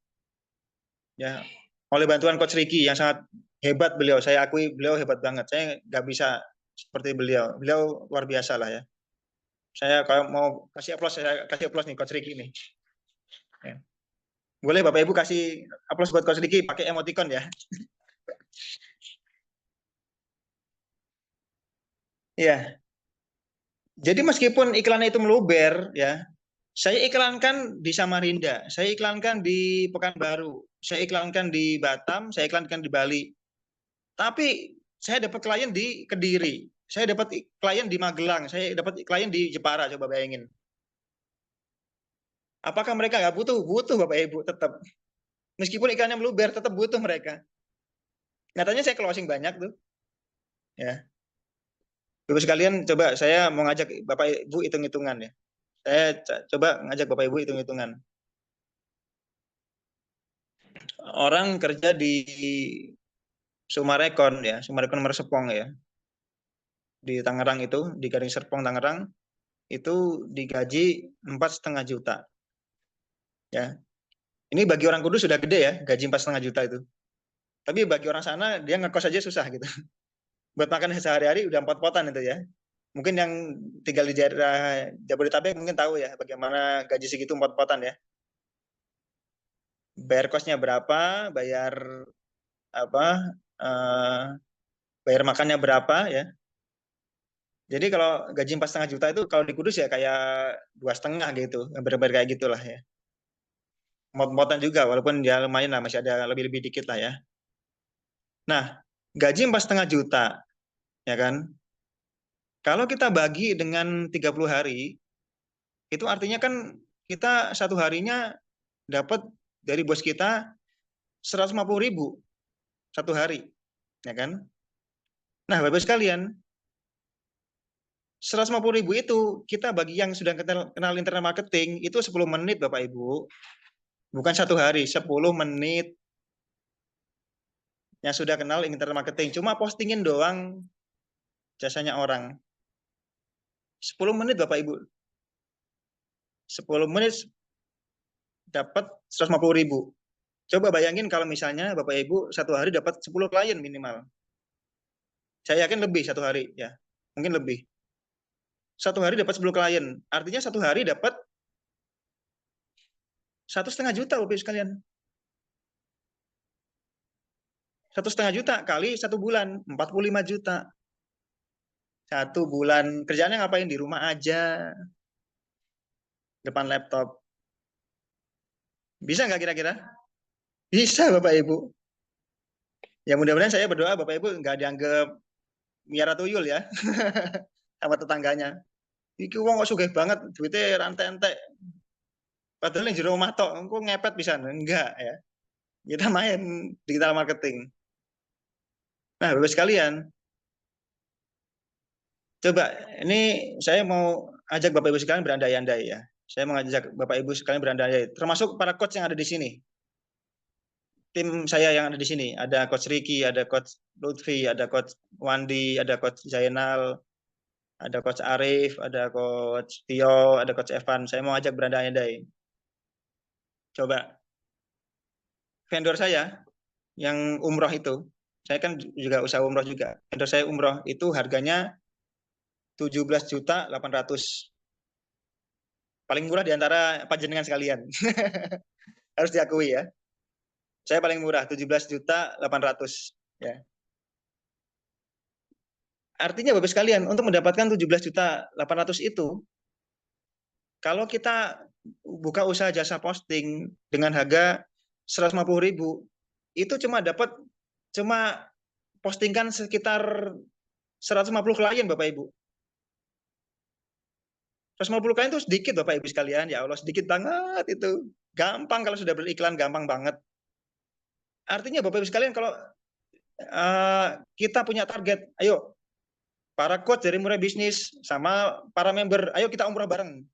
Ya, oleh bantuan Coach Ricky yang sangat hebat beliau. Saya akui beliau hebat banget. Saya nggak bisa seperti beliau. Beliau luar biasa lah ya. Saya kalau mau kasih aplaus, saya kasih aplaus nih Coach Ricky nih. Ya. Boleh Bapak Ibu kasih aplaus buat Coach Ricky pakai emoticon ya. Iya. Jadi meskipun iklan itu meluber ya, saya iklankan di Samarinda, saya iklankan di Pekanbaru, saya iklankan di Batam, saya iklankan di Bali. Tapi saya dapat klien di Kediri, saya dapat klien di Magelang, saya dapat klien di Jepara, coba bayangin. Apakah mereka nggak butuh? Butuh Bapak Ibu tetap. Meskipun iklannya meluber, tetap butuh mereka. Nyatanya saya closing banyak tuh. Ya. Bapak sekalian, coba saya mau ngajak Bapak Ibu hitung-hitungan ya. Saya coba ngajak Bapak Ibu hitung-hitungan. Orang kerja di Sumarekon ya, Sumarekon Mersepong ya. Di Tangerang itu, di Gading Serpong Tangerang, itu digaji 4,5 juta. Ya. Ini bagi orang Kudus sudah gede ya, gaji 4,5 juta itu. Tapi bagi orang sana, dia ngekos aja susah gitu. buat makan sehari-hari udah pot-potan itu ya. Mungkin yang tinggal di daerah Jabodetabek mungkin tahu ya bagaimana gaji segitu pot-potan ya. Bayar kosnya berapa, bayar apa, bayar makannya berapa ya. Jadi kalau gaji 4,5 juta itu kalau di Kudus ya kayak 2,5 gitu, hampir-hampir kayak gitulah ya. Mot-motan juga, walaupun ya lumayan lah, masih ada lebih-lebih dikit lah ya. Nah, gaji 4,5 juta, ya kan? Kalau kita bagi dengan 30 hari, itu artinya kan kita satu harinya dapat dari bos kita 150.000 satu hari, ya kan? Nah, Bapak sekalian, 150.000 itu kita bagi yang sudah kenal internet marketing itu 10 menit Bapak Ibu. Bukan satu hari, 10 menit yang sudah kenal internet marketing. Cuma postingin doang jasanya orang. 10 menit Bapak Ibu. 10 menit dapat 150.000. Coba bayangin kalau misalnya Bapak Ibu satu hari dapat 10 klien minimal. Saya yakin lebih satu hari ya. Mungkin lebih. Satu hari dapat 10 klien. Artinya satu hari dapat 1,5 juta Bapak Ibu sekalian. 1,5 juta kali satu bulan, 45 juta. Satu bulan. Kerjaannya ngapain? Di rumah aja. Depan laptop. Bisa nggak kira-kira? Bisa Bapak Ibu. Ya mudah-mudahan saya berdoa Bapak Ibu nggak dianggap miara tuyul ya. Sama tetangganya. Iki wong kok sugih banget, duitnya rantai-rantai. Padahal yang jero omah tok, engko ngepet pisan. Enggak ya. Kita main digital marketing. Nah, Bapak sekalian, coba ini saya mau ajak Bapak Ibu sekalian berandai-andai ya. Saya mau ajak Bapak Ibu sekalian berandai-andai, termasuk para coach yang ada di sini. Tim saya yang ada di sini, ada coach Ricky, ada coach Lutfi, ada coach Wandi, ada coach Zainal, ada coach Arif, ada coach Tio, ada coach Evan. Saya mau ajak berandai-andai. Coba vendor saya yang umroh itu, saya kan juga usaha umroh juga. Vendor saya umroh itu harganya 17.800.000. Paling murah di antara panjenengan sekalian. Harus diakui ya. Saya paling murah 17.800.000 ya. Artinya Bapak sekalian, untuk mendapatkan 17.800.000 itu, kalau kita buka usaha jasa posting dengan harga 150.000, itu cuma postingkan sekitar 150 klien Bapak Ibu. 150 klien itu sedikit Bapak Ibu sekalian, ya Allah sedikit banget itu. Gampang kalau sudah beriklan, gampang banget. Artinya Bapak Ibu sekalian kalau kita punya target, ayo para coach dari Mulai Bisnis sama para member, ayo kita umroh bareng.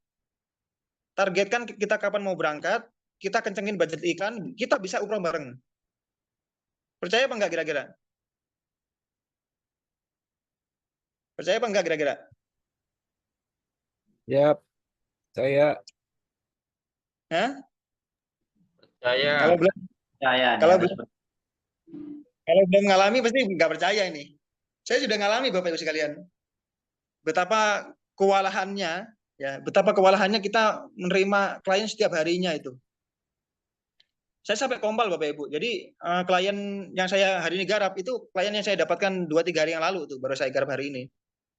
Targetkan kita kapan mau berangkat, kita kencengin budget iklan, kita bisa umroh bareng. Percaya apa enggak kira-kira? Percaya apa enggak kira-kira? Yap, saya Hah? Saya Kalau belum Percaya nih kalau harus belum kalau belum ngalami pasti nggak percaya ini. Saya sudah ngalami Bapak Ibu sekalian. Betapa kewalahannya ya, betapa kewalahannya kita menerima klien setiap harinya itu. Saya sampai kompal Bapak Ibu. Jadi klien yang saya hari ini garap itu klien yang saya dapatkan 2-3 hari yang lalu tuh baru saya garap hari ini.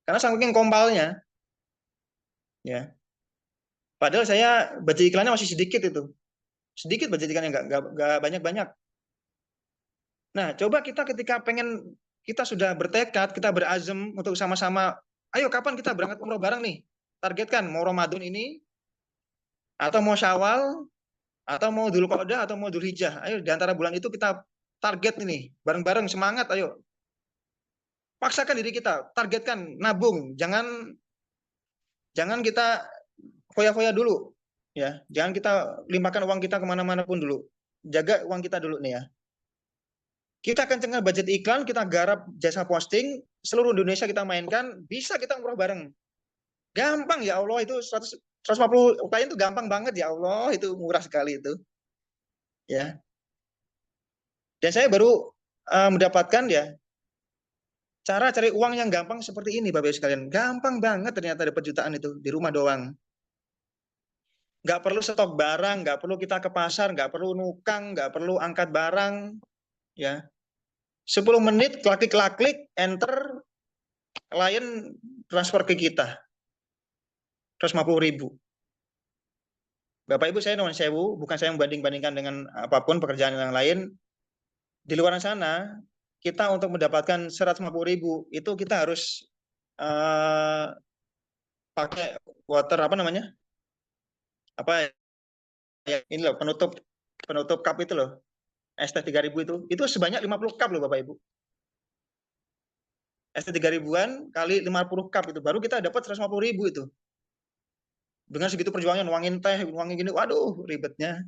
Karena saking kompalnya ya. Padahal saya budget iklannya masih sedikit itu. Sedikit budget iklannya nggak banyak-banyak. Nah, coba kita ketika kita sudah bertekad, kita berazam untuk sama-sama, ayo kapan kita berangkat umroh bareng nih? Targetkan mau Ramadan ini atau mau Syawal atau mau Dzulqa'dah atau mau Dzulhijjah. Ayo di antara bulan itu kita target ini bareng-bareng semangat ayo. Paksakan diri kita, targetkan nabung, jangan kita foya-foya dulu ya. Jangan kita limpahkan uang kita kemana-mana pun dulu. Jaga uang kita dulu nih ya. Kita kencengkan budget iklan, kita garap jasa posting, seluruh Indonesia kita mainkan, bisa kita umroh bareng. Gampang ya Allah, itu 150 klien itu gampang banget ya Allah, itu murah sekali itu. Ya. Dan saya baru mendapatkan ya Cara cari uang yang gampang seperti ini, Bapak Ibu sekalian. Gampang banget ternyata dapat jutaan itu di rumah doang. Nggak perlu stok barang, nggak perlu kita ke pasar, nggak perlu nukang, nggak perlu angkat barang, ya. 10 menit, klik, enter, klien transfer ke kita. 150.000. Bapak Ibu, saya nuwun sewu, bukan saya membanding-bandingkan dengan apapun pekerjaan yang lain. Di luar sana, kita untuk mendapatkan 150.000 itu kita harus pakai water apa namanya? Apa ya, ini loh penutup cup itu loh. ST 3000 itu sebanyak 50 cup loh Bapak Ibu. ST 3000-an kali 50 cup itu baru kita dapat 150.000 itu. Dengan segitu perjuangan nuangin teh, nuangin gini, waduh ribetnya.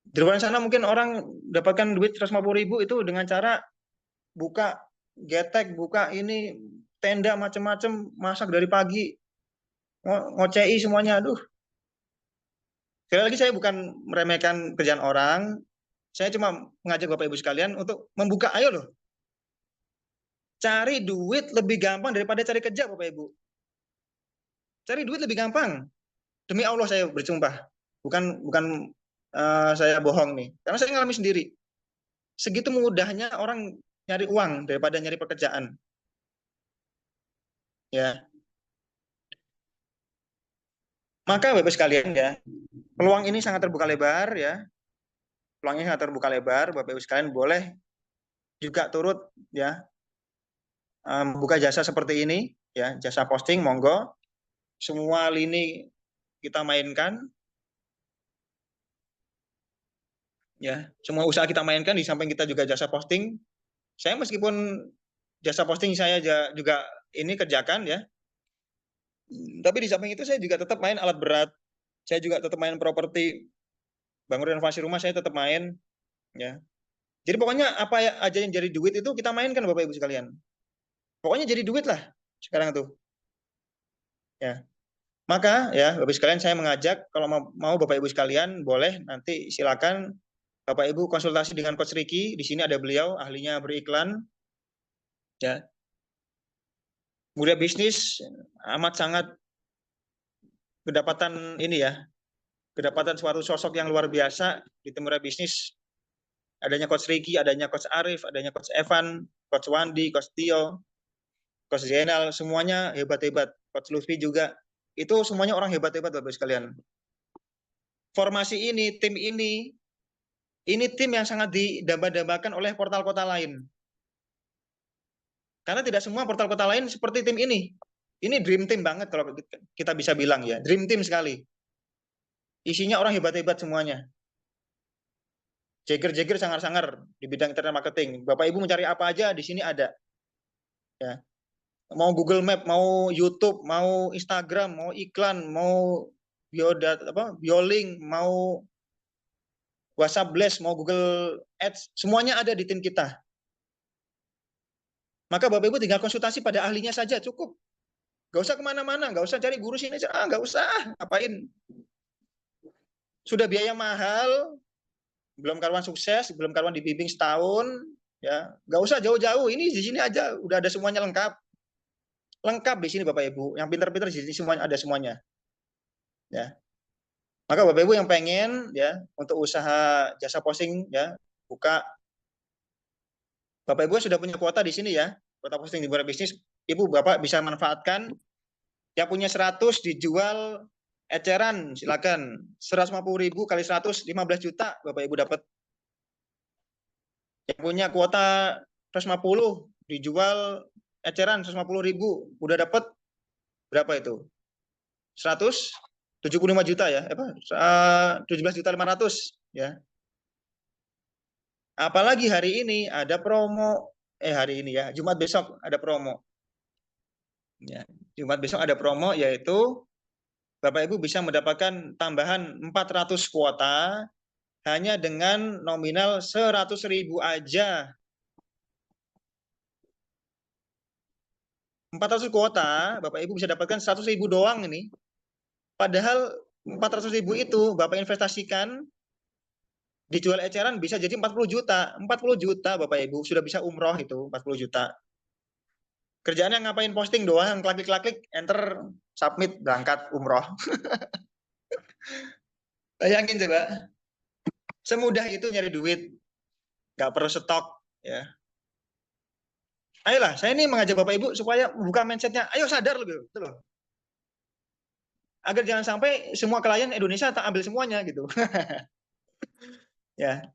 Di luar sana mungkin orang dapatkan duit 150.000 itu dengan cara buka getek, buka ini tenda macam-macam, masak dari pagi, ngocei semuanya. Aduh. Sekali lagi saya bukan meremehkan kerjaan orang, saya cuma mengajak Bapak Ibu sekalian untuk membuka, ayo loh. Cari duit lebih gampang daripada cari kerja Bapak Ibu. Cari duit lebih gampang. Demi Allah saya bersumpah. Bukan saya bohong nih. Karena saya ngalami sendiri. Segitu mudahnya orang nyari uang daripada nyari pekerjaan. Ya. Maka Bapak sekalian ya, peluang ini sangat terbuka lebar ya. Peluangnya sangat terbuka lebar, Bapak Ibu sekalian boleh juga turut ya membuka jasa seperti ini ya, jasa posting monggo. Semua lini kita mainkan ya, semua usaha kita mainkan, di samping kita juga jasa posting. Saya meskipun jasa posting saya juga ini kerjakan ya, tapi di samping itu saya juga tetap main alat berat, saya juga tetap main properti, bangun renovasi rumah saya tetap main ya. Jadi pokoknya apa aja yang jadi duit itu kita mainkan Bapak Ibu sekalian. Pokoknya jadi duit lah sekarang tuh. Ya. Maka ya Bapak Ibu sekalian saya mengajak kalau mau Bapak Ibu sekalian boleh nanti silakan Bapak Ibu konsultasi dengan Coach Ricky. Di sini ada beliau ahlinya beriklan. Ya. Mulia bisnis amat sangat kedapatan ini ya. Kedapatan suatu sosok yang luar biasa di Mulia bisnis. Adanya Coach Ricky, adanya Coach Arif, adanya Coach Evan, Coach Wandi, Coach Tio, Coach Zainal, semuanya hebat-hebat. Coach Lutfi juga. Itu semuanya orang hebat-hebat Bapak sekalian. Formasi ini, tim ini tim yang sangat didamba-dambakan oleh portal kota lain. Karena tidak semua portal kota lain seperti tim ini. Ini dream team banget kalau kita bisa bilang ya. Dream team sekali. Isinya orang hebat-hebat semuanya. Jagger-jagger sangar-sangar di bidang internet marketing. Bapak Ibu mencari apa aja di sini ada. Ya. Mau Google Map, mau YouTube, mau Instagram, mau iklan, mau biolink, mau WhatsApp Blast, mau Google Ads, semuanya ada di tim kita. Maka Bapak Ibu tinggal konsultasi pada ahlinya saja, cukup. Gak usah kemana-mana, gak usah cari guru sini, gak usah, ngapain. Sudah biaya mahal, belum karuan sukses, belum karuan dibimbing setahun, ya gak usah jauh-jauh, ini di sini aja, udah ada semuanya lengkap. Lengkap di sini Bapak Ibu, yang pintar-pintar di sini semuanya ada semuanya. Ya. Maka Bapak Ibu yang pengen ya untuk usaha jasa posting ya, buka. Bapak Ibu sudah punya kuota di sini ya, kuota posting di Mulia Bisnis. Ibu Bapak bisa manfaatkan. Yang punya 100 dijual eceran, silakan. 150.000 kali 100, 15 juta Bapak Ibu dapat. Yang punya kuota 150 dijual eceran 150.000, udah dapat berapa itu? 175 juta ya, 17.500.000 ya. Apalagi hari ini ada promo, hari ini ya, Jumat besok ada promo. Ya, Jumat besok ada promo yaitu Bapak Ibu bisa mendapatkan tambahan 400 kuota hanya dengan nominal 100.000 aja. 400 kuota, Bapak Ibu bisa dapatkan 100.000 doang ini. Padahal 400.000 itu Bapak investasikan, dijual eceran bisa jadi 40 juta. 40 juta Bapak Ibu sudah bisa umroh itu 40 juta. kerjaannya ngapain, posting doang, klik-klik, enter, submit, berangkat umroh. Bayangin coba, semudah itu nyari duit, nggak perlu stok, ya. Ayolah, saya ini mengajak Bapak Ibu supaya buka mindsetnya, ayo sadar loh, gitu loh. Agar jangan sampai semua klien Indonesia tak ambil semuanya gitu. Ya,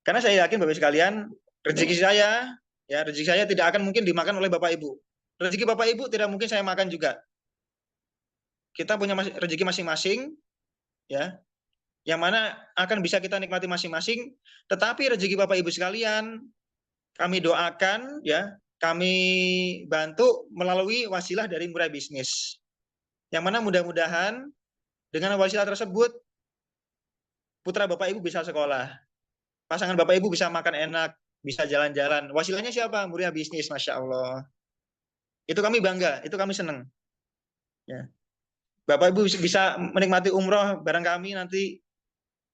karena saya yakin Bapak sekalian, rezeki saya, ya rezeki saya tidak akan mungkin dimakan oleh Bapak Ibu. Rezeki Bapak Ibu tidak mungkin saya makan juga. Kita punya rezeki masing-masing, ya, yang mana akan bisa kita nikmati masing-masing. Tetapi rezeki Bapak Ibu sekalian, kami doakan, ya, kami bantu melalui wasilah dari Murai Bisnis. Yang mana mudah-mudahan dengan wasilah tersebut, putra Bapak Ibu bisa sekolah, pasangan Bapak Ibu bisa makan enak, bisa jalan-jalan. Wasilahnya siapa? Muria Bisnis, Masya Allah. Itu kami bangga, itu kami senang. Ya. Bapak Ibu bisa menikmati umroh bareng kami nanti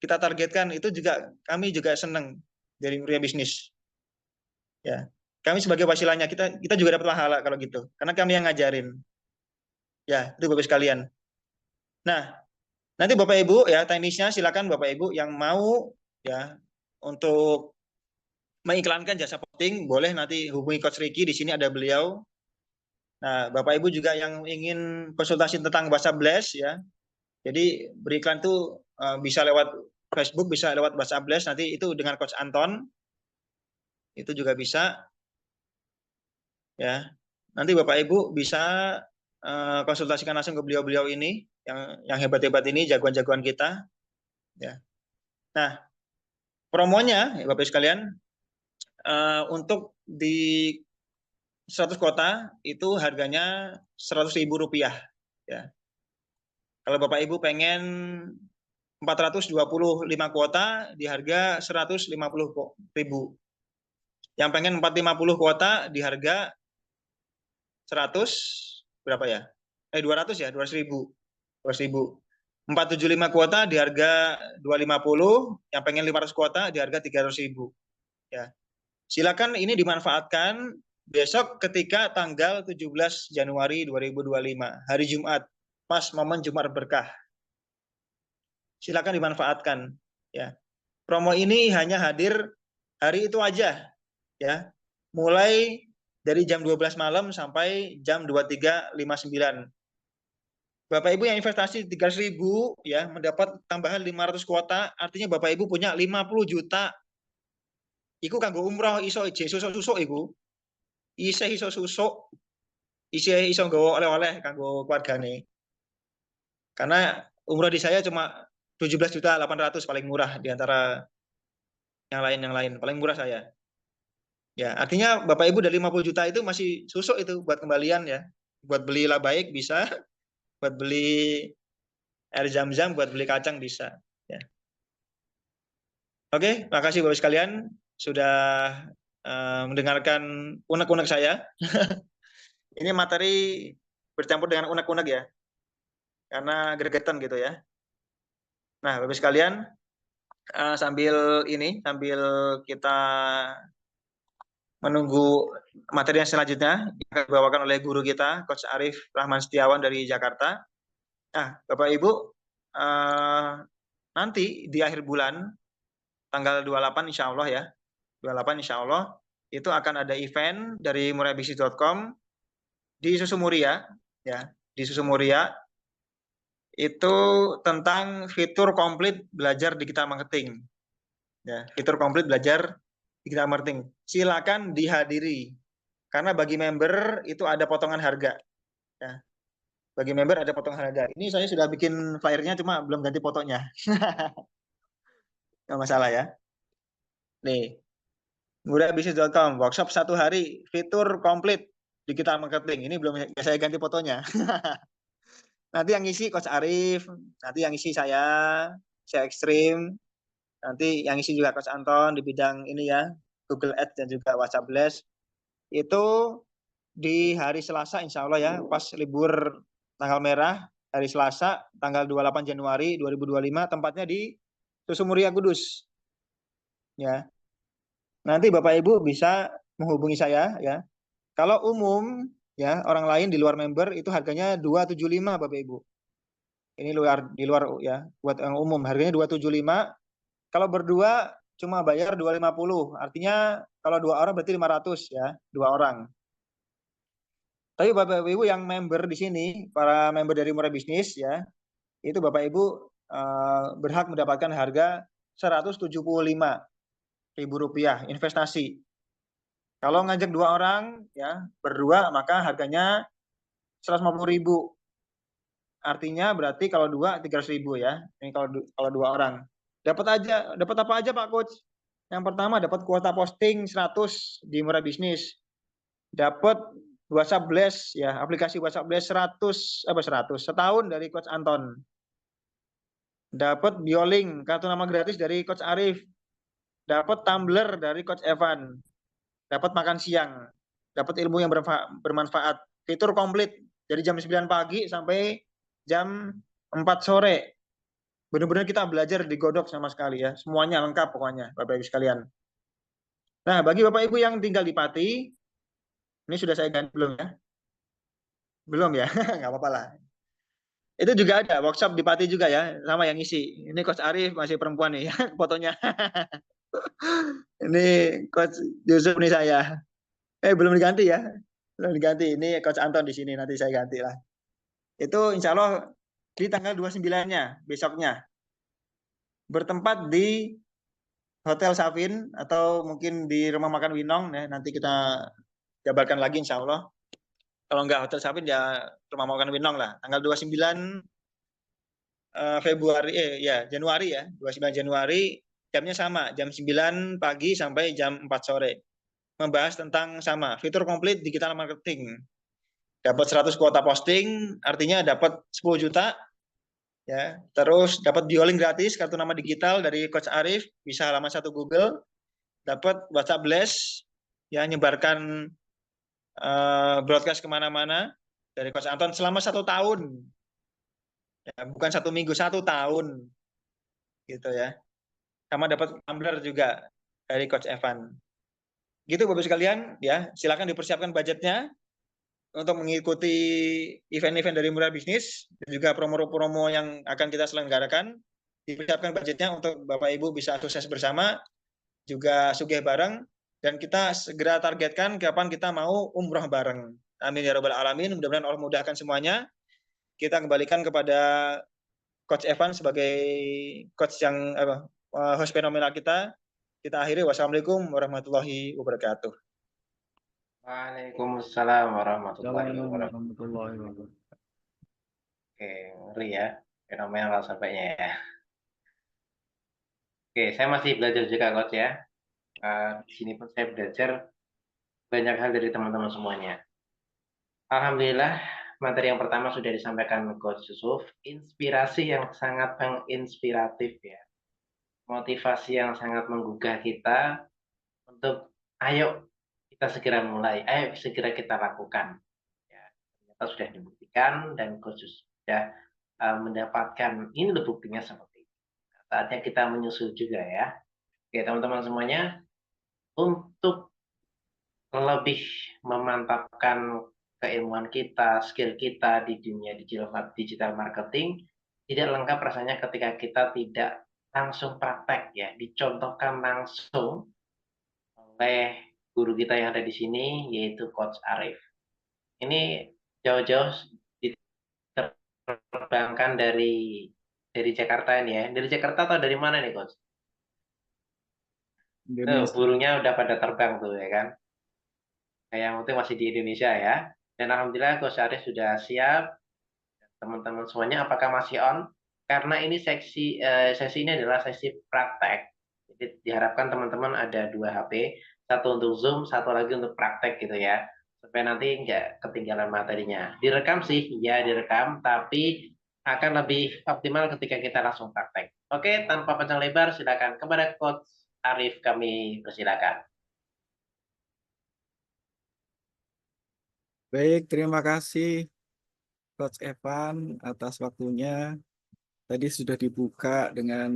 kita targetkan, itu juga kami juga senang dari Muria Bisnis. Ya. Kami sebagai wasilahnya, kita juga dapat pahala kalau gitu, karena kami yang ngajarin. Ya, itu Bapak sekalian. Nah, nanti Bapak Ibu ya teknisnya silakan Bapak Ibu yang mau ya untuk mengiklankan jasa posting, boleh nanti hubungi Coach Ricky, di sini ada beliau. Nah, Bapak Ibu juga yang ingin konsultasi tentang bahasa Blast ya. Jadi beriklan tuh bisa lewat Facebook, bisa lewat WhatsApp Blast, nanti itu dengan Coach Anton. Itu juga bisa. Ya. Nanti Bapak Ibu bisa konsultasikan langsung ke beliau-beliau ini yang hebat-hebat ini, jagoan-jagoan kita. Ya. Nah, promonya ya Bapak sekalian, untuk di 100 kota itu harganya Rp100.000 ya. Kalau Bapak Ibu pengen 425 kuota di harga 150.000. Yang pengen 450 kuota di harga 100 berapa ya? 200 ya, 200.000. 200.000. 475 kuota di harga 250, yang pengen 500 kuota di harga 300.000. Ya. Silakan ini dimanfaatkan besok ketika tanggal 17 Januari 2025, hari Jumat, pas momen Jumat berkah. Silakan dimanfaatkan ya. Promo ini hanya hadir hari itu aja ya. Mulai dari jam 12 malam sampai jam 23.59. Bapak Ibu yang investasi 300.000 ya, mendapat tambahan 500 kuota, artinya Bapak Ibu punya 50 juta. Iku kanggo umroh iso ije susuk-susuk iku. Isih iso susuk, isih iso nggawa oleh-oleh kanggo keluargane. Karena umroh di saya cuma 17.800.000 paling murah di antara yang lain paling murah saya. Ya, artinya Bapak Ibu dari 50 juta itu masih susuk itu buat kembalian ya. Buat beli labaik bisa, buat beli air zam-zam, buat beli kacang bisa ya. Oke, makasih Bapak sekalian sudah mendengarkan unek-unek saya. Ini materi bercampur dengan unek-unek ya. Karena gregetan gitu ya. Nah, Bapak sekalian, sambil kita menunggu materi yang selanjutnya yang dibawakan oleh guru kita, Coach Arif Rahman Setiawan dari Jakarta. Nah, Bapak Ibu, nanti di akhir bulan, tanggal 28 insya Allah ya, 28 insya Allah, itu akan ada event dari muraibisnis.com di Susu Muria, ya, di Susu Muria, itu tentang fitur komplit belajar digital marketing. Ya, fitur komplit belajar digital marketing. Silakan dihadiri. Karena bagi member itu ada potongan harga. Ya. Bagi member ada potongan harga. Ini saya sudah bikin flyernya cuma belum ganti fotonya. Nggak masalah ya. Nih, muraibisnis.com, workshop 1 hari, fitur komplit digital marketing. Ini belum saya ganti fotonya. Nanti yang ngisi Coach Arif, nanti yang ngisi saya Ekstrim, nanti yang isi juga Coach Anton di bidang ini ya, Google Ads dan juga WhatsApp Blast. Itu di hari Selasa insya Allah ya, pas libur tanggal merah, hari Selasa tanggal 28 Januari 2025, tempatnya di Susu Muria Kudus. Ya. Nanti Bapak Ibu bisa menghubungi saya ya. Kalau umum ya orang lain di luar member itu harganya 275 Bapak Ibu. Ini di luar ya, buat yang umum harganya 275. Kalau berdua cuma bayar 250. Artinya kalau 2 orang berarti 500 ya, 2 orang. Tapi Bapak Ibu yang member di sini, para member dari Murah Bisnis ya, itu Bapak Ibu berhak mendapatkan harga Rp175.000 investasi. Kalau ngajak 2 orang ya, berdua maka harganya 150.000. Artinya berarti kalau 2 300.000 ya. Ini kalau 2 orang. Dapat apa aja Pak Coach? Yang pertama dapat kuota posting 100 di Murah Bisnis. Dapat WhatsApp Blast ya, aplikasi WhatsApp Blast 100 setahun dari Coach Anton. Dapat Biolink, kartu nama gratis dari Coach Arif. Dapat tumbler dari Coach Evan. Dapat makan siang. Dapat ilmu yang bermanfaat. Fitur komplit dari jam 9 pagi sampai jam 4 sore. Benar-benar kita belajar digodok sama sekali ya. Semuanya lengkap pokoknya Bapak Ibu sekalian. Nah, bagi Bapak Ibu yang tinggal di Pati, ini sudah saya ganti belum ya? Belum ya? Nggak apa-apa lah. Itu juga ada workshop di Pati juga ya, sama yang isi. Ini Coach Arif masih perempuan nih ya, fotonya. Ini Coach Yusuf nih saya. Belum diganti ya. Belum diganti. Ini Coach Anton di sini, nanti saya ganti lah. Itu insya Allah di tanggal 29-nya, besoknya. Bertempat di Hotel Savin atau mungkin di rumah makan Winong ya, nanti kita jabarkan lagi insya Allah. Kalau enggak Hotel Savin ya rumah makan Winong lah. Tanggal 29 Januari ya, 29 Januari, jamnya sama, jam 9 pagi sampai jam 4 sore. Membahas tentang sama, fitur komplit digital marketing. Dapat 100 kuota posting, artinya dapat 10 juta. Ya, terus dapat Biolink gratis, kartu nama digital dari Coach Arif, bisa halaman 1 Google. Dapat WhatsApp Blast, ya nyebarkan broadcast kemana-mana dari Coach Anton selama 1 tahun. Ya, bukan 1 minggu, 1 tahun gitu ya. Sama dapat tumbler juga dari Coach Evan. Gitu Bapak sekalian ya, silakan dipersiapkan budgetnya untuk mengikuti event-event dari Murah Bisnis dan juga promo-promo yang akan kita selenggarakan. Dipersiapkan budgetnya untuk Bapak Ibu bisa sukses bersama, juga sugih bareng, dan kita segera targetkan kapan kita mau umroh bareng. Amin ya rabbal alamin. Mudah-mudahan Allah mudahkan semuanya. Kita kembalikan kepada Coach Evan sebagai coach yang host fenomenal kita. Kita akhiri. Wassalamualaikum warahmatullahi wabarakatuh. Waalaikumsalam warahmatullahi wabarakatuh. Warahmatullahi wabarakatuh. Oke, ngeri ya. Fenomenal sampainya ya. Oke, saya masih belajar juga Coach ya. Di sini pun saya belajar banyak hal dari teman-teman semuanya. Alhamdulillah, materi yang pertama sudah disampaikan Coach Yusuf. Inspirasi yang sangat menginspiratif ya. Motivasi yang sangat menggugah kita untuk ayo kita segera mulai, ayo segera kita lakukan. Ya, ternyata sudah dibuktikan dan Coach Yusuf sudah mendapatkan ini buktinya seperti itu. Saatnya kita menyusul juga ya. Oke teman-teman semuanya, untuk lebih memantapkan keilmuan kita, skill kita di dunia digital marketing, tidak lengkap rasanya ketika kita tidak langsung praktek ya, dicontohkan langsung oleh guru kita yang ada di sini, yaitu Coach Arif. Ini jauh-jauh diterbangkan dari Jakarta ini ya. Dari Jakarta atau dari mana nih Coach? Burungnya udah pada terbang tuh ya kan. Yang penting masih di Indonesia ya. Dan alhamdulillah Coach Arif sudah siap. Teman-teman semuanya apakah masih on? Karena ini sesi ini adalah sesi praktek. Jadi diharapkan teman-teman ada 2 HP, satu untuk Zoom, satu lagi untuk praktek gitu ya. Supaya nanti nggak ketinggalan materinya. Direkam sih, ya direkam, tapi akan lebih optimal ketika kita langsung praktek. Oke, tanpa panjang lebar, silakan kepada Coach Arif kami persilakan. Baik, terima kasih Coach Evan atas waktunya. Tadi sudah dibuka dengan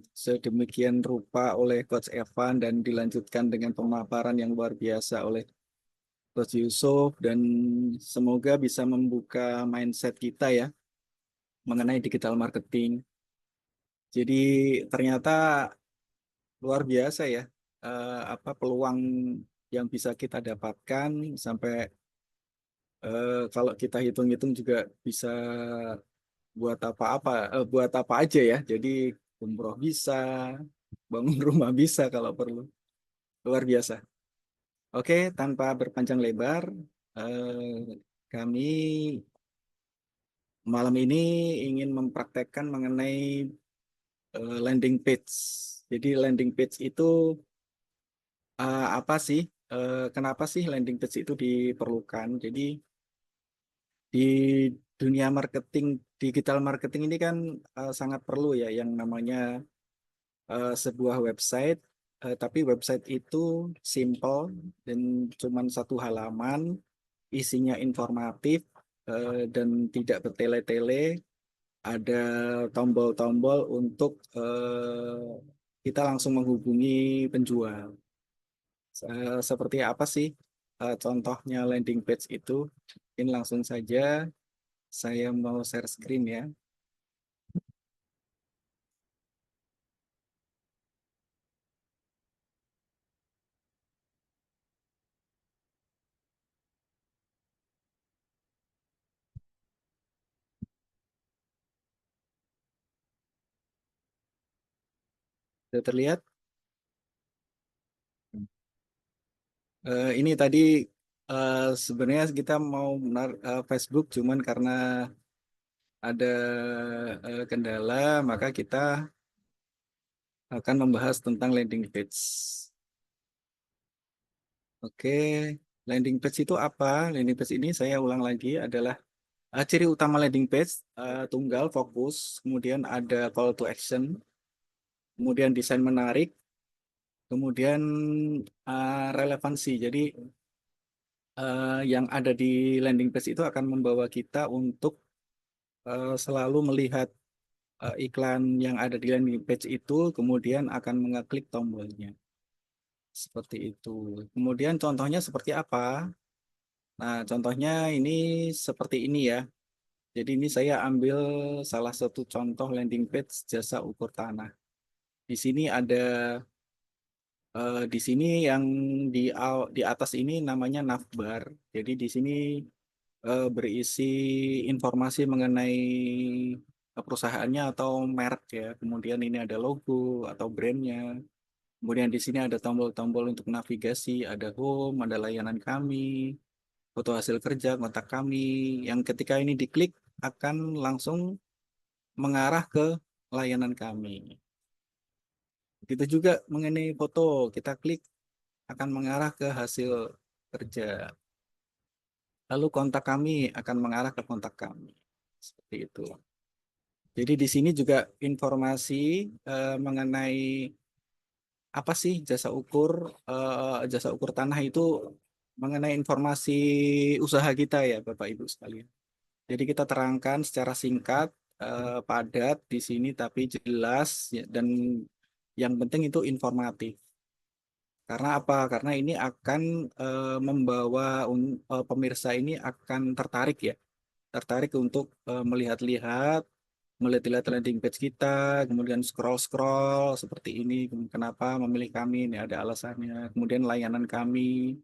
sedemikian rupa oleh Coach Evan dan dilanjutkan dengan pemaparan yang luar biasa oleh Coach Yusuf, dan semoga bisa membuka mindset kita ya mengenai digital marketing. Jadi ternyata luar biasa ya, apa peluang yang bisa kita dapatkan sampai kalau kita hitung-hitung juga bisa buat apa-apa, buat apa aja ya. Jadi umroh bisa, bangun rumah bisa kalau perlu. Luar biasa. Oke, tanpa berpanjang lebar, kami malam ini ingin mempraktekkan mengenai landing page. Jadi landing page itu apa sih? Kenapa sih landing page itu diperlukan? Jadi di dunia marketing, digital marketing ini kan sangat perlu ya yang namanya sebuah website, tapi website itu simple dan cuman satu halaman, isinya informatif dan tidak bertele-tele, ada tombol-tombol untuk kita langsung menghubungi penjual. Seperti apa sih contohnya landing page itu? Ini langsung saja saya mau share screen ya. Sudah terlihat? Ini tadi sebenarnya kita mau Facebook, cuman karena ada kendala, maka kita akan membahas tentang landing page. Oke, landing page itu apa? Landing page ini saya ulang lagi adalah ciri utama landing page, tunggal, fokus, kemudian ada call to action, kemudian desain menarik, kemudian relevansi. Jadi yang ada di landing page itu akan membawa kita untuk selalu melihat iklan yang ada di landing page itu, kemudian akan mengeklik tombolnya. Seperti itu. Kemudian contohnya seperti apa? Nah, contohnya ini seperti ini ya. Jadi ini saya ambil salah satu contoh landing page jasa ukur tanah. Di sini ada di sini yang di atas ini namanya navbar. Jadi di sini berisi informasi mengenai perusahaannya atau merek ya. Kemudian ini ada logo atau brandnya. Kemudian di sini ada tombol-tombol untuk navigasi, ada home, ada layanan kami, foto hasil kerja, kontak kami. Yang ketika ini diklik akan langsung mengarah ke layanan kami. Begitu juga mengenai foto, kita klik akan mengarah ke hasil kerja. Lalu kontak kami akan mengarah ke kontak kami. Seperti itu. Jadi di sini juga informasi mengenai apa sih jasa ukur tanah itu, mengenai informasi usaha kita ya Bapak Ibu sekalian. Jadi kita terangkan secara singkat, padat di sini tapi jelas ya, dan yang penting itu informatif. Karena apa? Karena ini akan membawa pemirsa ini akan tertarik ya, tertarik untuk melihat-lihat, melihat-lihat landing page kita, kemudian scroll-scroll seperti ini. Kenapa memilih kami? Ini ada alasannya. Kemudian layanan kami.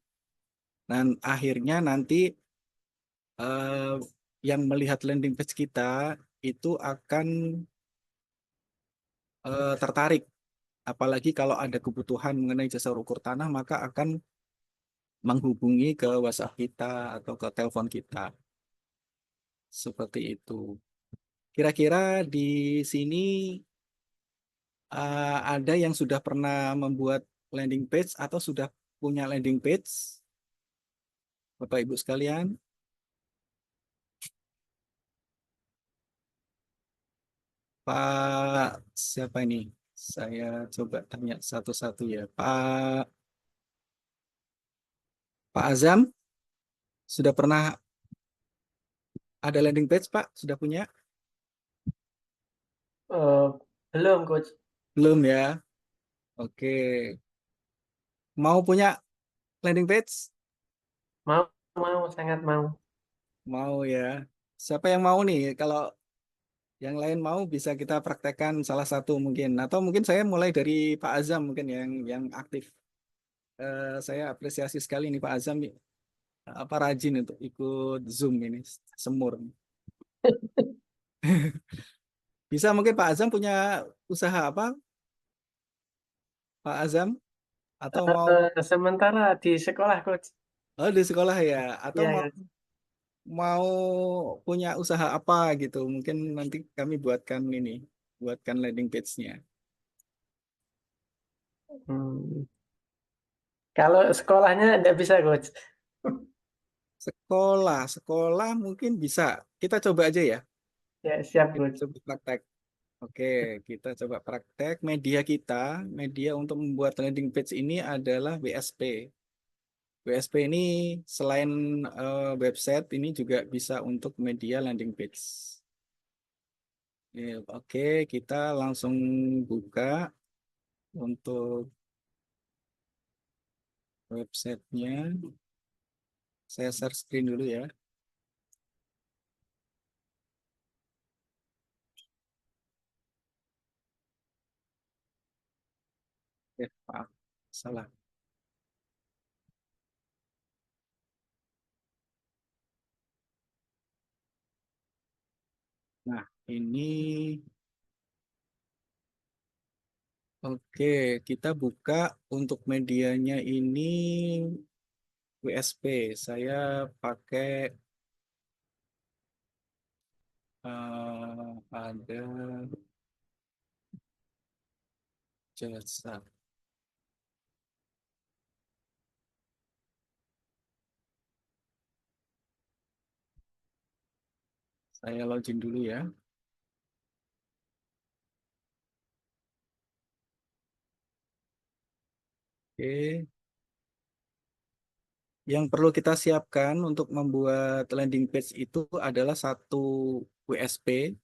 Dan akhirnya nanti eh, yang melihat landing page kita itu akan tertarik. Apalagi kalau ada kebutuhan mengenai jasa ukur tanah, maka akan menghubungi ke WhatsApp kita atau ke telepon kita. Seperti itu. Kira-kira di sini ada yang sudah pernah membuat landing page atau sudah punya landing page, Bapak Ibu sekalian? Pak siapa ini? Saya coba tanya satu-satu ya. Pak Azam, sudah pernah ada landing page, Pak? Sudah punya? Eh, belum, Coach. Belum ya? Oke. Mau punya landing page? Mau, mau, sangat mau. Mau ya. Siapa yang mau nih? Kalau yang lain mau bisa kita praktekkan salah satu mungkin. Atau mungkin saya mulai dari Pak Azam mungkin yang aktif. Saya apresiasi sekali nih Pak Azam apa rajin untuk ikut Zoom ini semur. Bisa mungkin Pak Azam punya usaha apa Pak Azam atau mau Sementara di sekolah, Coach. di sekolah ya atau Iya, mau Coach. mau punya usaha apa gitu. Mungkin nanti kami buatkan landing page-nya. Hmm. Kalau sekolahnya tidak bisa, Coach. Sekolah mungkin bisa. Kita coba aja ya. Ya, siap, Kita Coach. coba praktek. Oke, kita coba praktek. Media untuk membuat landing page ini adalah WSP. WSP ini selain website, ini juga bisa untuk media landing page. Oke, kita langsung buka untuk websitenya. Saya share screen dulu ya. Maaf, salah. Nah, ini oke, kita buka untuk medianya ini WSP. Saya pakai ada jasa. Saya login dulu ya. Oke, yang perlu kita siapkan untuk membuat landing page itu adalah satu WSP.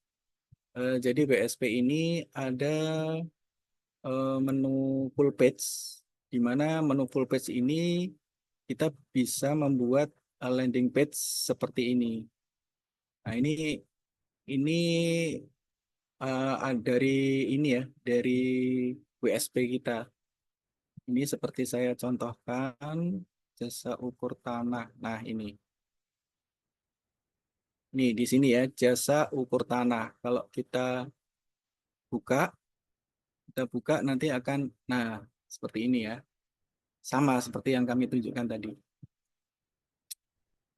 Jadi WSP ini ada menu full page, di mana menu full page ini kita bisa membuat landing page seperti ini. Nah, ini dari ini ya, dari WSP kita. Ini seperti saya contohkan jasa ukur tanah. Nah, ini. Nih, di sini ya, jasa ukur tanah. Kalau buka, kita buka nanti akan, nah, seperti ini ya. Sama seperti yang kami tunjukkan tadi.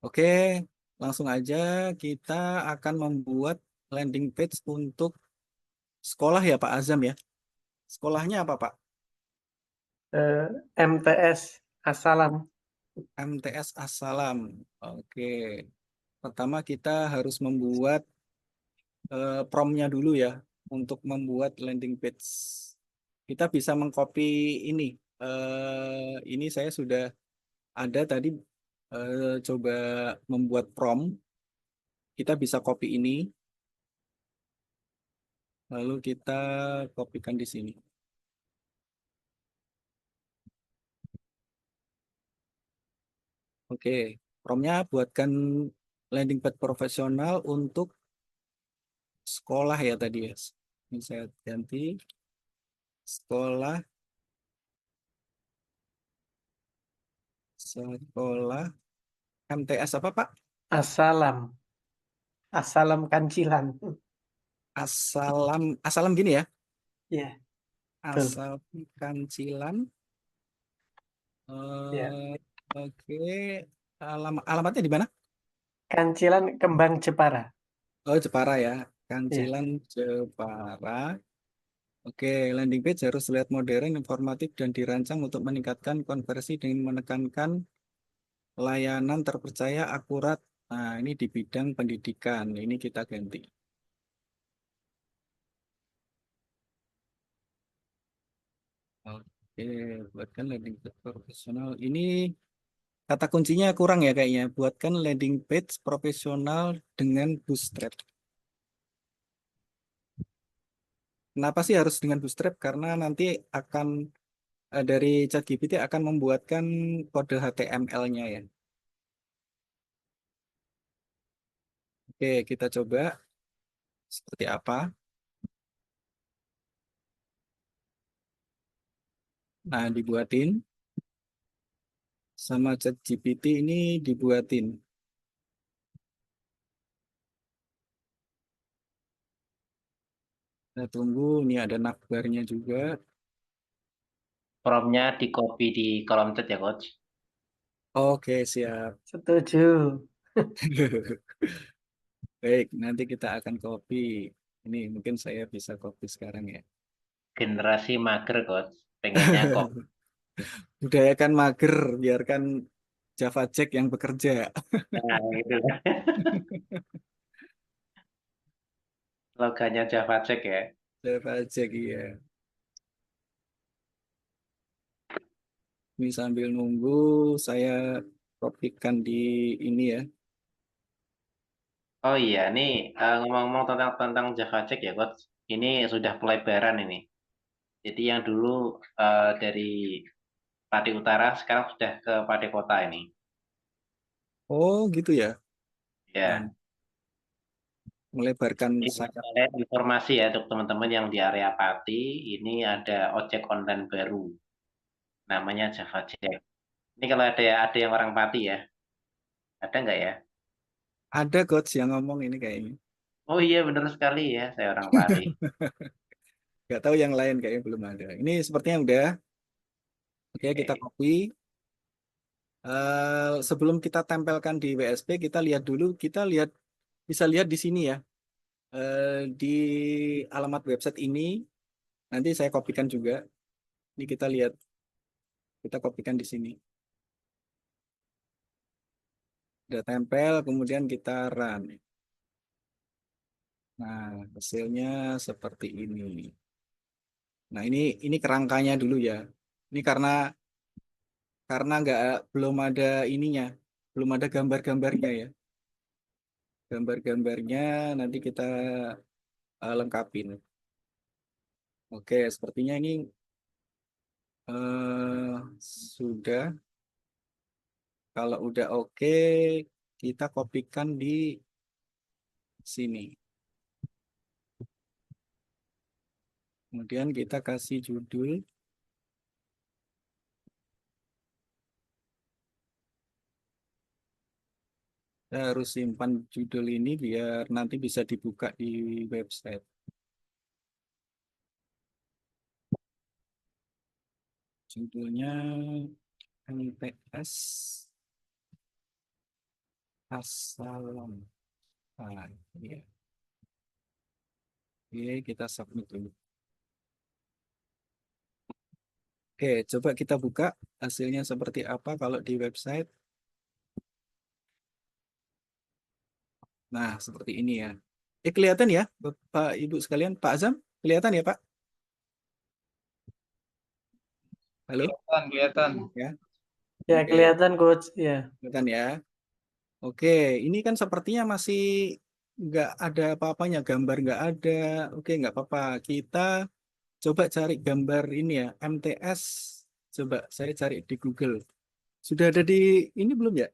Oke, langsung aja kita akan membuat landing page untuk sekolah ya Pak Azam ya. Sekolahnya apa Pak? Eh, MTS Asalam. MTS Assalam. Oke, pertama kita harus membuat promnya dulu ya untuk membuat landing page. Kita bisa mengcopy ini. Ini saya sudah ada tadi coba membuat prom. Kita bisa copy ini, lalu kita kopikan di sini. Oke, promnya buatkan landing page profesional untuk sekolah ya tadi ya. Ini saya ganti sekolah, sekolah MTS apa Pak? Asalam. Asalam Kancilan. Asalam gini ya. Ya, betul. Asal Kancilan. Ya. Oke, alamatnya di mana? Kancilan Kembang Jepara. Oh, Jepara ya. Ya. Kancilan Jepara. Oke, landing page harus terlihat modern, informatif, dan dirancang untuk meningkatkan konversi dengan menekankan layanan terpercaya, akurat. Nah, ini di bidang pendidikan. Ini kita ganti. Oke, buatkan landing page profesional. Ini kata kuncinya kurang ya kayaknya. Buatkan landing page profesional dengan Bootstrap. Kenapa sih harus dengan Bootstrap? Karena nanti akan dari ChatGPT akan membuatkan kode HTML-nya ya. Oke, kita coba seperti apa. Nah, dibuatin sama ChatGPT ini dibuatin. Kita tunggu, ini ada navbarnya juga. Promnya di copy di kolom chat ya, Coach. Oke, siap. Setuju. Baik, nanti kita akan copy. Ini mungkin saya bisa copy sekarang ya. Generasi mager, Coach. Pengennya kok. Budayakan mager, biarkan Java Jack yang bekerja. Nah, gitu. Logonya Java Check ya. Java Jack, iya. Ini sambil nunggu, saya kopikan di ini ya. Oh iya, ini ngomong-ngomong tentang Java Check ya, Coach. Ini sudah pelebaran ini. Jadi yang dulu dari Pati Utara sekarang sudah ke Pati Kota ini. Oh, gitu ya. Nah, Ya. melebarkan Jadi sayap. saya informasi ya untuk teman-teman yang di area Pati, ini ada ojek online baru, namanya Java Jack. Ini kalau ada yang orang Pati ya, ada nggak ya? Ada coach yang ngomong ini kayaknya. Oh iya benar sekali ya, saya orang Pati. Gak tahu yang lain kayaknya belum ada. Ini sepertinya udah. Oke, kita Oke. copy. Sebelum kita tempelkan di WSP, kita lihat dulu. Kita lihat bisa lihat di sini ya. Di alamat website ini. Nanti saya kopikan juga. Ini kita lihat. Kita kopikan di sini. Udah tempel, kemudian kita run. Nah, hasilnya seperti ini. Nah, ini kerangkanya dulu ya. Ini karena belum ada ininya, belum ada gambar-gambarnya ya. Gambar-gambarnya nanti kita lengkapin. Oke, sepertinya ini sudah. Kalau udah oke, kita kopikan di sini. Kemudian kita kasih judul. Kita harus simpan judul ini biar nanti bisa dibuka di website. Judulnya MTS Assalam. Ah, iya. Oke, kita submit dulu. Oke, coba kita buka hasilnya seperti apa kalau di website. Nah, seperti ini ya. Kelihatan ya, Bapak Ibu sekalian, Pak Azam, kelihatan ya, Pak? Halo? Kelihatan, kelihatan. Ya, Ya, oke, kelihatan coach. Ya. kelihatan ya. Oke, ini kan sepertinya masih nggak ada apa-apanya, gambar nggak ada. Oke, nggak apa-apa. Kita coba cari gambar ini ya, MTS. Coba saya cari di Google. Sudah ada di ini belum ya?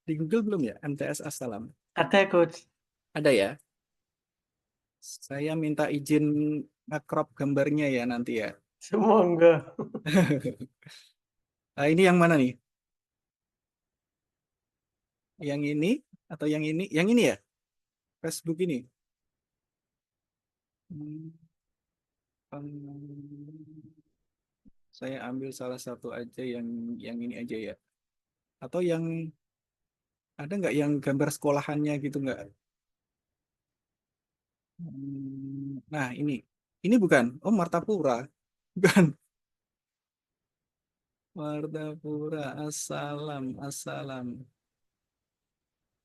Di Google belum ya, MTS Assalam? Ada coach. Ada ya? Saya minta izin nge-crop gambarnya ya nanti ya. Semoga. Nah, ini yang mana nih? Yang ini atau yang ini? Yang ini ya? Facebook ini. Hmm, saya ambil salah satu aja yang ini aja ya. Atau yang ada nggak yang gambar sekolahannya gitu nggak? Nah ini bukan. Oh Martapura, bukan. Martapura, Assalam, Assalam.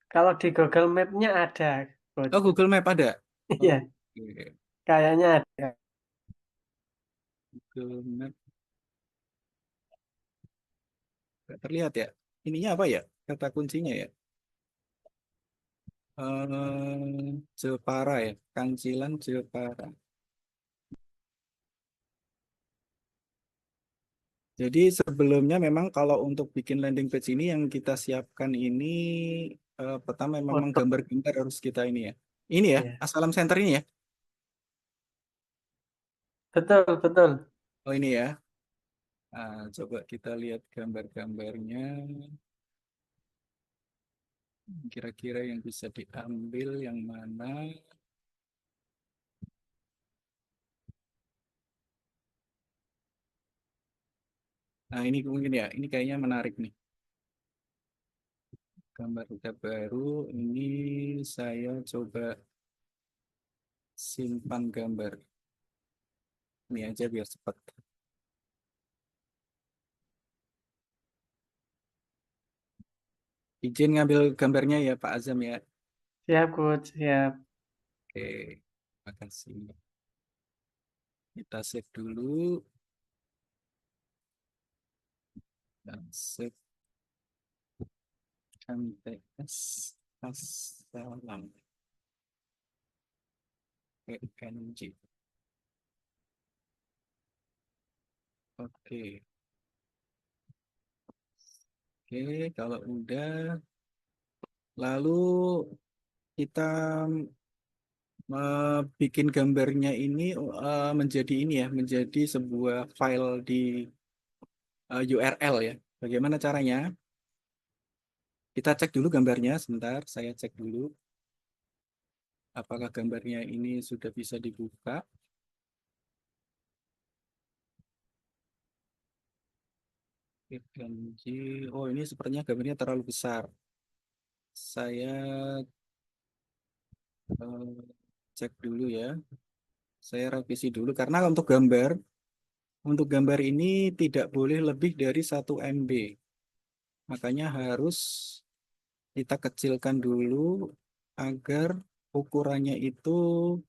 Kalau di Google Map-nya ada coach. Oh Google Map ada. Iya, Oke. kayaknya ada. Google Map nggak terlihat ya. Ininya apa ya? Kata kuncinya ya. Jepara ya, Kancilan Jepara. Jadi sebelumnya memang kalau untuk bikin landing page ini yang kita siapkan ini pertama memang Foto. gambar-gambar harus kita ini ya. Ini ya, Iya. Asylum Center ini ya. Betul, betul. Oh ini ya. Coba kita lihat gambar-gambarnya. Kira-kira yang bisa diambil yang mana? Nah ini mungkin ya, ini kayaknya menarik nih. Gambar kita baru, ini saya coba simpan gambar. Ini aja biar cepat. Izin ngambil gambarnya ya Pak Azam ya. Siap, Coach. Siap. Oke, makasih. Kita save dulu. Dan save MTS Assalam PNG. Oke. Oke, kalau udah, lalu kita bikin gambarnya ini menjadi ini ya, menjadi sebuah file di URL ya. Bagaimana caranya? Kita cek dulu gambarnya, sebentar. Saya cek dulu apakah gambarnya ini sudah bisa dibuka. PNG. Oh, ini sepertinya gambarnya terlalu besar. Saya cek dulu ya. Saya revisi dulu karena untuk gambar ini tidak boleh lebih dari 1 MB. Makanya harus kita kecilkan dulu agar ukurannya itu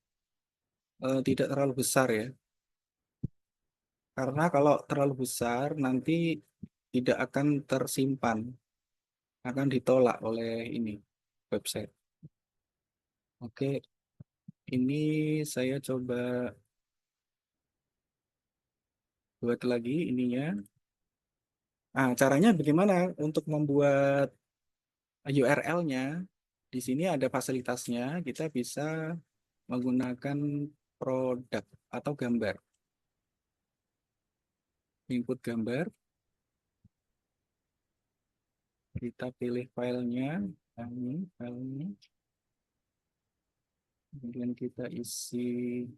tidak terlalu besar ya. Karena kalau terlalu besar nanti tidak akan tersimpan, akan ditolak oleh ini website. Oke, ini saya coba buat lagi ininya. Caranya bagaimana untuk membuat URL-nya? Di sini ada fasilitasnya, kita bisa menggunakan produk atau gambar. Input gambar, kita pilih filenya, ini filenya, kemudian kita isi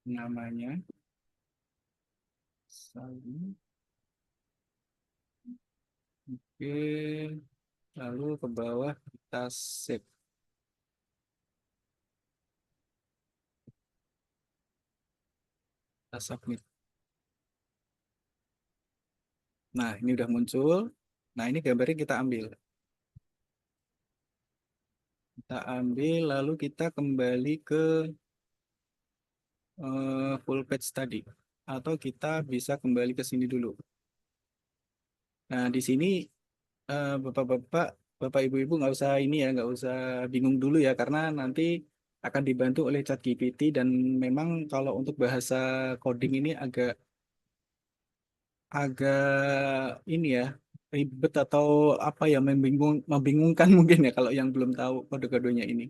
namanya, salin. Oke, lalu ke bawah kita save. Kita submit. Nah, ini udah muncul. Nah, ini gambarnya kita ambil. Kita ambil, lalu kita kembali ke full page tadi. Atau kita bisa kembali ke sini dulu. Nah, di sini bapak-bapak, bapak ibu-ibu nggak usah ini ya, nggak usah bingung dulu ya, karena nanti akan dibantu oleh ChatGPT dan memang kalau untuk bahasa coding ini agak agak ini ya ribet atau apa ya membingungkan mungkin ya kalau yang belum tahu kode-kodenya ini.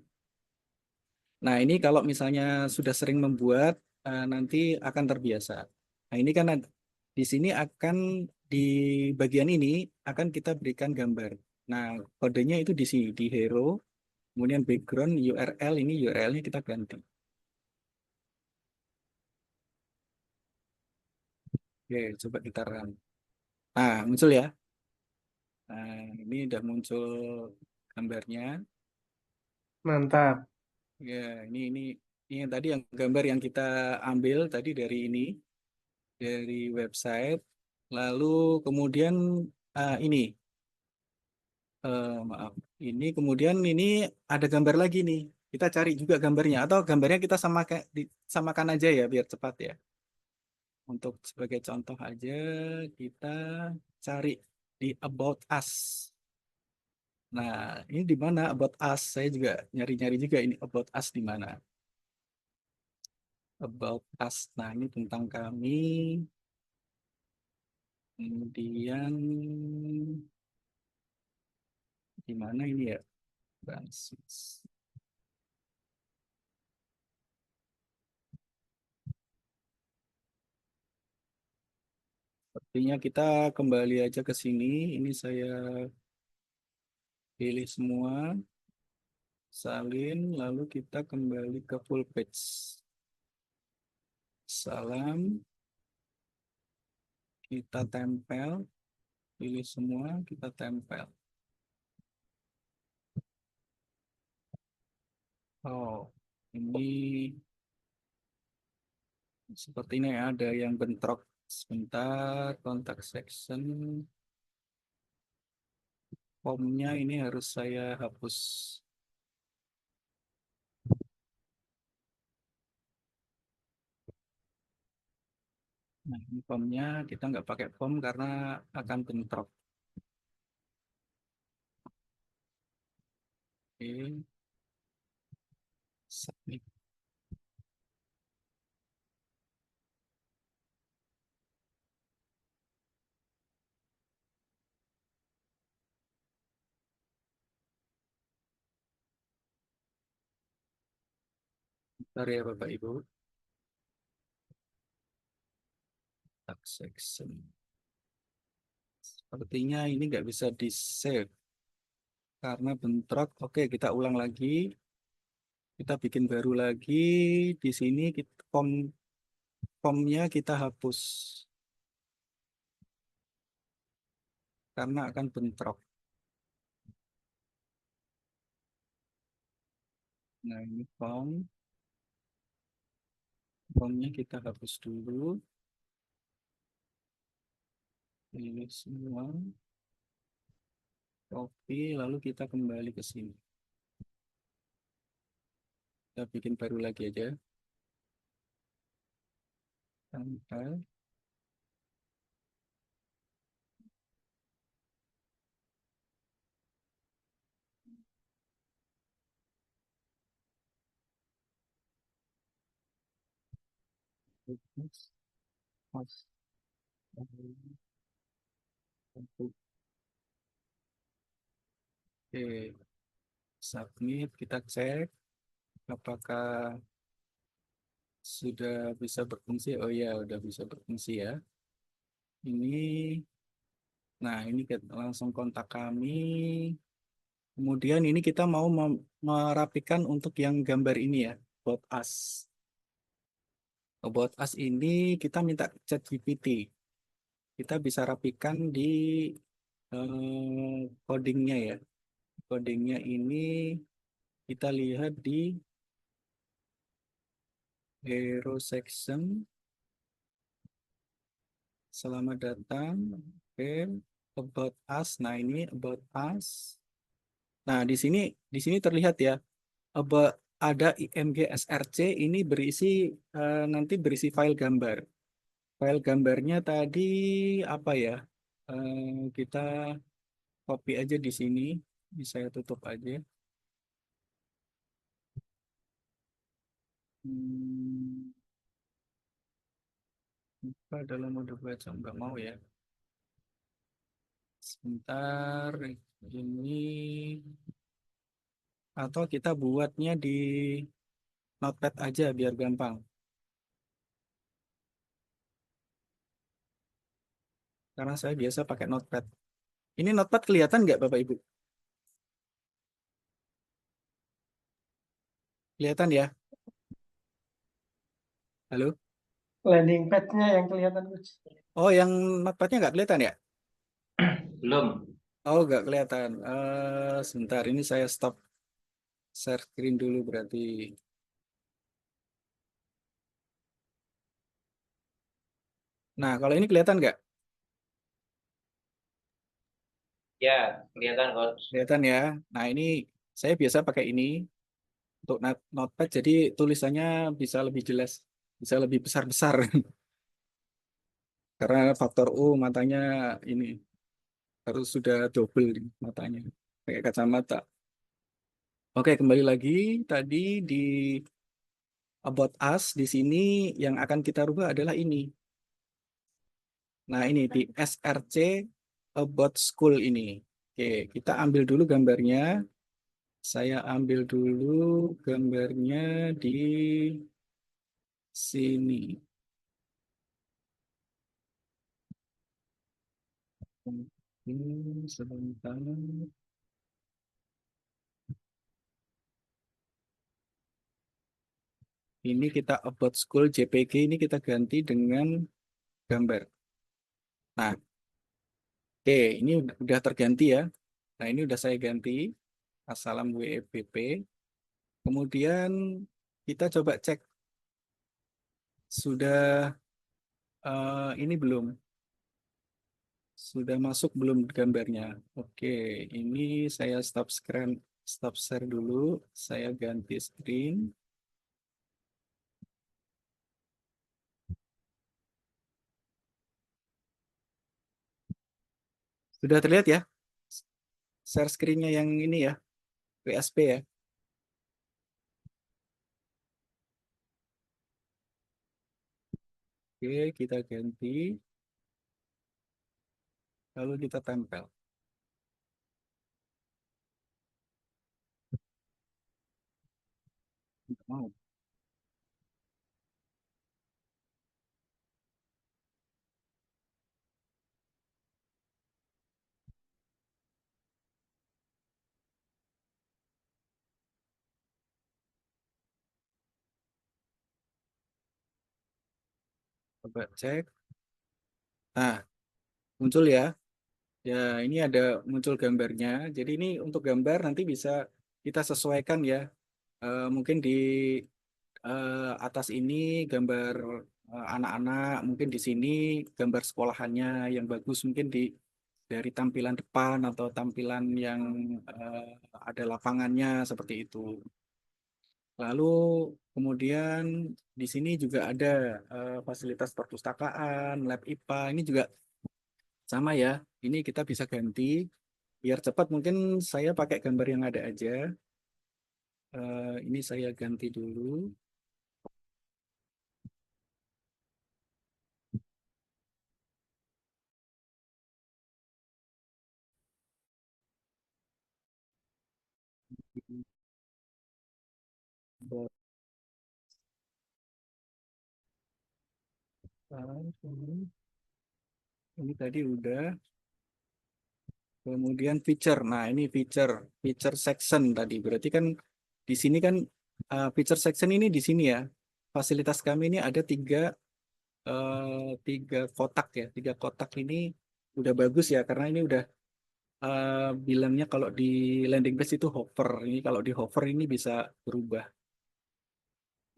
Nah ini kalau misalnya sudah sering membuat nanti akan terbiasa. Nah ini kan di sini akan di bagian ini akan kita berikan gambar. Nah kodenya itu di sini di hero, kemudian background URL ini URL-nya kita ganti. Oke coba kita run. Nah muncul ya. Nah ini udah muncul gambarnya. Mantap. Ya, ini yang tadi yang gambar yang kita ambil tadi dari website. Lalu kemudian ini maaf, ini kemudian ini ada gambar lagi nih. Kita cari juga gambarnya atau gambarnya kita samakan aja ya biar cepat ya. Untuk sebagai contoh aja kita cari di About Us. Nah, ini di mana About Us? Saya juga nyari-nyari juga ini About Us di mana. About Us. Nah, ini tentang kami. Kemudian di mana ini ya? Basis. Sepertinya kita kembali aja ke sini. Ini saya pilih semua, salin, lalu kita kembali ke full page. Salam, kita tempel, pilih semua, kita tempel. Oh, ini sepertinya ada yang bentrok. Sebentar, contact section. Formnya ini harus saya hapus. Nah, ini formnya kita nggak pakai form karena akan bentrok. Oke, submit. Bentar ya Bapak Ibu. Contact section. Sepertinya ini nggak bisa di save karena bentrok. Oke, kita ulang lagi. Kita bikin baru lagi. Di sini kita formnya kita hapus karena akan bentrok. Nah, ini formnya kita hapus dulu. Ini semua. Copy, lalu kita kembali ke sini. Kita bikin baru lagi aja. Tempel. Oke, submit, kita cek apakah sudah bisa berfungsi. Oh ya, udah bisa berfungsi ya. Ini, nah ini langsung kontak kami. Kemudian ini kita mau merapikan untuk yang gambar ini ya, about us. About us ini kita minta ChatGPT. Kita bisa rapikan di codingnya ya. Codingnya ini kita lihat di hero section. Selamat datang. Oke, about us. Nah, ini about us. Nah, di sini terlihat ya, ada IMG SRC ini berisi nanti berisi file gambar. File gambarnya tadi apa ya? Kita copy aja di sini. Bisa saya tutup aja. Apa dalam mode baca nggak mau ya. Sebentar, ini atau kita buatnya di Notepad aja biar gampang. Karena saya biasa pakai Notepad. Ini Notepad kelihatan nggak Bapak Ibu? Kelihatan ya? Halo? Landing page-nya yang kelihatan, Coach. Oh, yang Notepadnya nggak kelihatan ya? Belum. Oh, nggak kelihatan. Sebentar, ini saya stop share screen dulu berarti. Nah, kalau ini kelihatan nggak? Ya, kelihatan Coach. Kelihatan ya. Nah, ini saya biasa pakai ini untuk Notepad, jadi tulisannya bisa lebih jelas, bisa lebih besar-besar. Karena faktor U matanya ini harus sudah double matanya, pakai kacamata. Oke, kembali lagi tadi di About Us. Di sini yang akan kita rubah adalah ini. Nah, ini di SRC About School ini. Oke, kita ambil dulu gambarnya. Saya ambil dulu gambarnya di sini. Sebentar. Ini kita About School JPG ini kita ganti dengan gambar. Nah, oke, ini udah terganti ya. Nah, ini udah saya ganti. Assalam WFPP. Kemudian kita coba cek sudah ini belum. Sudah masuk belum gambarnya? Oke, ini saya stop share dulu. Saya ganti screen. Sudah terlihat ya? Share screen-nya yang ini ya, WSP ya. Oke, kita ganti. Lalu kita tempel. Tidak mau. Coba cek. Nah, muncul ya. Ya, ini ada muncul gambarnya. Jadi ini untuk gambar nanti bisa kita sesuaikan ya. Mungkin di atas ini gambar anak-anak, mungkin di sini gambar sekolahannya yang bagus, mungkin dari tampilan depan atau tampilan yang ada lapangannya seperti itu. Lalu kemudian di sini juga ada fasilitas perpustakaan, lab IPA. Ini juga sama ya. Ini kita bisa ganti. Biar cepat mungkin saya pakai gambar yang ada aja. Ini saya ganti dulu. Ini tadi udah. Kemudian feature. Nah, ini feature section tadi. Berarti kan di sini kan feature section ini di sini ya. Fasilitas kami ini ada tiga kotak ya. Tiga kotak ini udah bagus ya karena ini udah bilangnya kalau di landing page itu hover. Ini kalau di hover ini bisa berubah.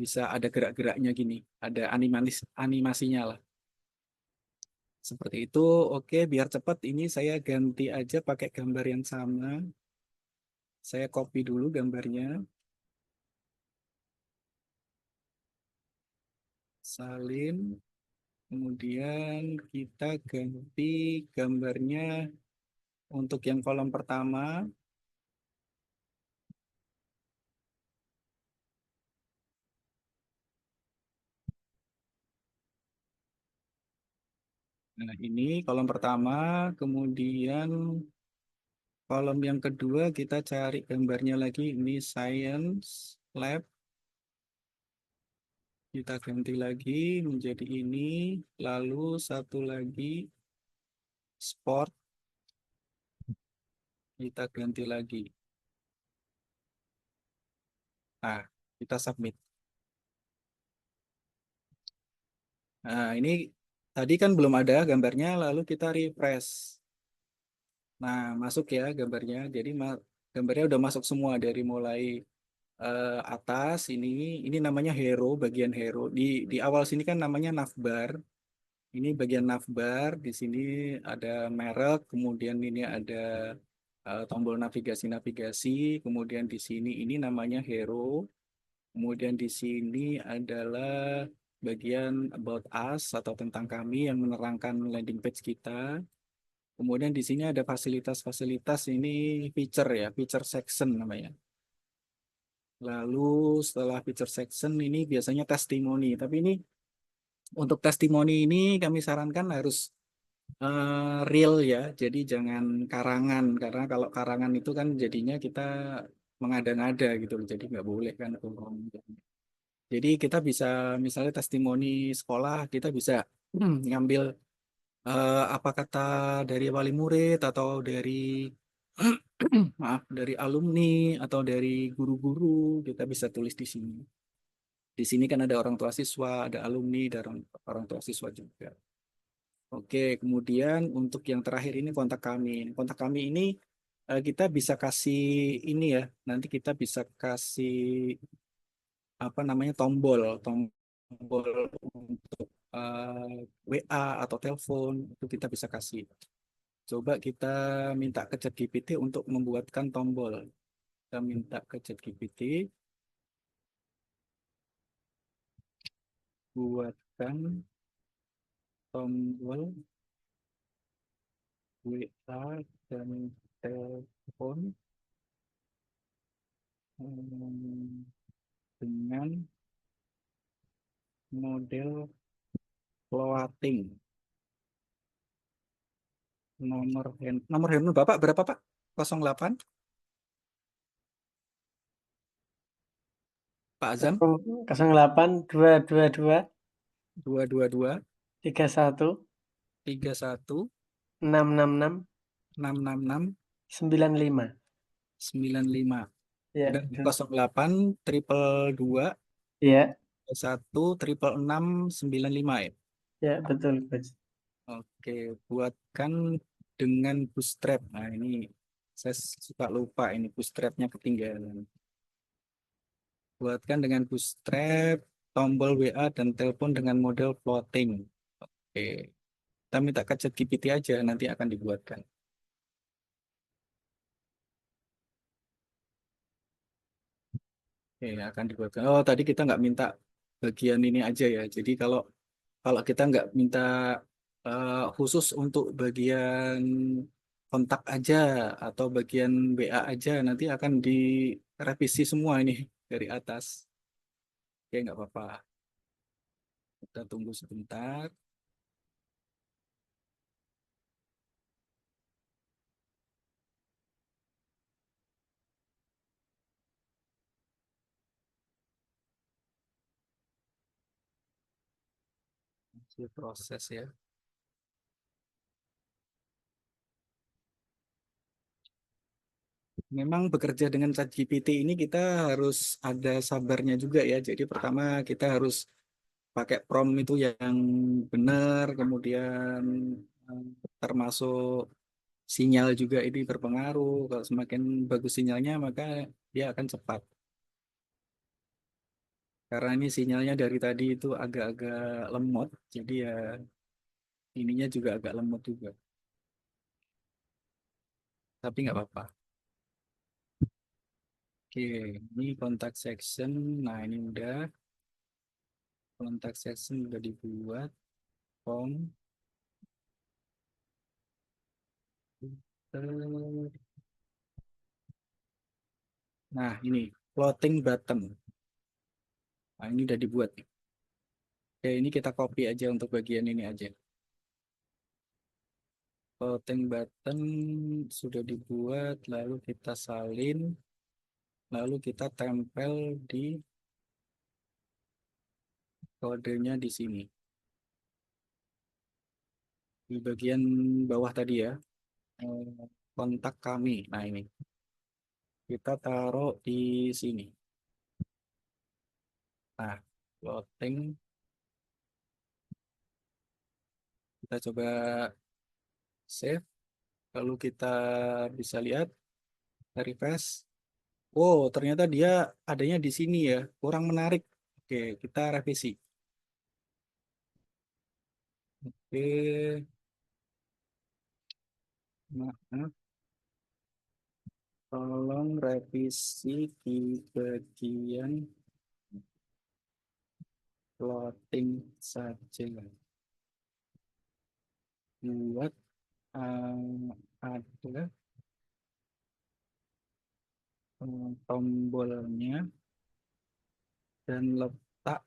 Bisa ada gerak-geraknya gini. Ada animasinya lah. Seperti itu. Oke, biar cepat ini saya ganti aja pakai gambar yang sama. Saya copy dulu gambarnya. Salin. Kemudian kita ganti gambarnya untuk yang kolom pertama. Nah, ini kolom pertama. Kemudian kolom yang kedua kita cari gambarnya lagi. Ini Science Lab. Kita ganti lagi menjadi ini. Lalu satu lagi Sport. Kita ganti lagi. Nah, kita submit. Nah, ini tadi kan belum ada gambarnya, lalu kita refresh. Nah, masuk ya gambarnya. Jadi gambarnya udah masuk semua dari mulai atas ini namanya hero, bagian hero. Di awal sini kan namanya navbar. Ini bagian navbar. Di sini ada merek, kemudian ini ada tombol navigasi-navigasi, kemudian di sini ini namanya hero. Kemudian di sini adalah bagian about us atau tentang kami yang menerangkan landing page kita. Kemudian di sini ada fasilitas-fasilitas ini feature ya, feature section namanya. Lalu setelah feature section ini biasanya testimoni. Tapi ini untuk testimoni ini kami sarankan harus real ya, jadi jangan karangan karena kalau karangan itu kan jadinya kita mengada-ngada gitu loh, jadi nggak boleh kan. Jadi kita bisa misalnya testimoni sekolah, kita bisa ngambil apa kata dari wali murid atau dari maaf dari alumni atau dari guru-guru, kita bisa tulis di sini. Di sini kan ada orang tua siswa, ada alumni, ada orang tua siswa juga. Oke, kemudian untuk yang terakhir ini kontak kami. Kontak kami ini kita bisa kasih ini ya. Nanti kita bisa kasih apa namanya tombol untuk WA atau telepon itu kita bisa kasih. Coba kita minta ke ChatGPT untuk membuatkan tombol. Kita minta ke ChatGPT buatkan tombol WA dan telepon hmm, dengan model floating. Nomor handphone Bapak berapa, Pak? 08 Pak Azam 08 222 222 31 31 666 666 95. 95 Ya, dan betul. 08 222 Ya, 1 666 95 ya. ya betul, Coach. Oke, buatkan dengan bootstrap. Nah, ini saya suka lupa ini bootstrapnya ketinggalan. Buatkan dengan bootstrap, tombol WA dan telepon dengan model floating. Oke, kita minta ke ChatGPT aja, nanti akan dibuatkan. Oke, akan dibuatkan. Oh, tadi kita nggak minta bagian ini aja ya. Jadi kalau kalau kita nggak minta khusus untuk bagian kontak aja atau bagian WA aja, nanti akan direvisi semua ini dari atas. Oke, nggak apa-apa. Kita tunggu sebentar. Masih proses ya. Memang bekerja dengan ChatGPT ini kita harus ada sabarnya juga ya. Jadi pertama kita harus pakai prompt itu yang benar, kemudian eh, termasuk sinyal juga ini berpengaruh. Kalau semakin bagus sinyalnya maka dia akan cepat. Karena ini sinyalnya dari tadi itu agak-agak lemot, jadi ya ininya juga agak lemot juga. Tapi nggak apa-apa. Oke, ini kontak section. Nah, ini udah kontak section udah dibuat. Form. Nah, ini floating button. Nah, ini udah dibuat nih. Oke, ini kita copy aja untuk bagian ini aja. Floating button sudah dibuat, lalu kita salin, lalu kita tempel di kodenya di sini. Di bagian bawah tadi ya, kontak kami. Nah, ini kita taruh di sini. Nah, floating. Kita coba save. Lalu kita bisa lihat, refresh. Oh, ternyata dia adanya di sini ya. Kurang menarik. Oke, kita revisi. Oke, maaf. Tolong revisi di bagian plotting saja. Buat ada tombolnya dan letak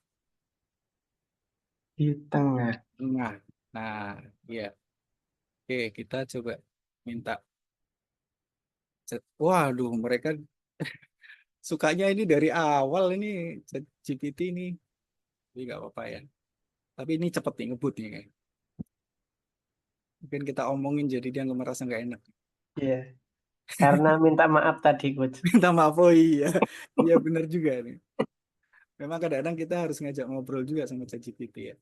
Di tengah. tengah. Nah, ya. Oke, kita coba minta. Waduh, mereka sukanya ini dari awal ini GPT ini. Tapi nggak apa-apa ya. Tapi ini cepet nih ngebut nih kayak. Mungkin kita omongin jadi dia nggak merasa nggak enak. Iya. Karena minta maaf tadi, Coach. Minta maaf, oh iya. Iya benar juga nih. Memang kadang-kadang kita harus ngajak ngobrol juga sama ChatGPT ya.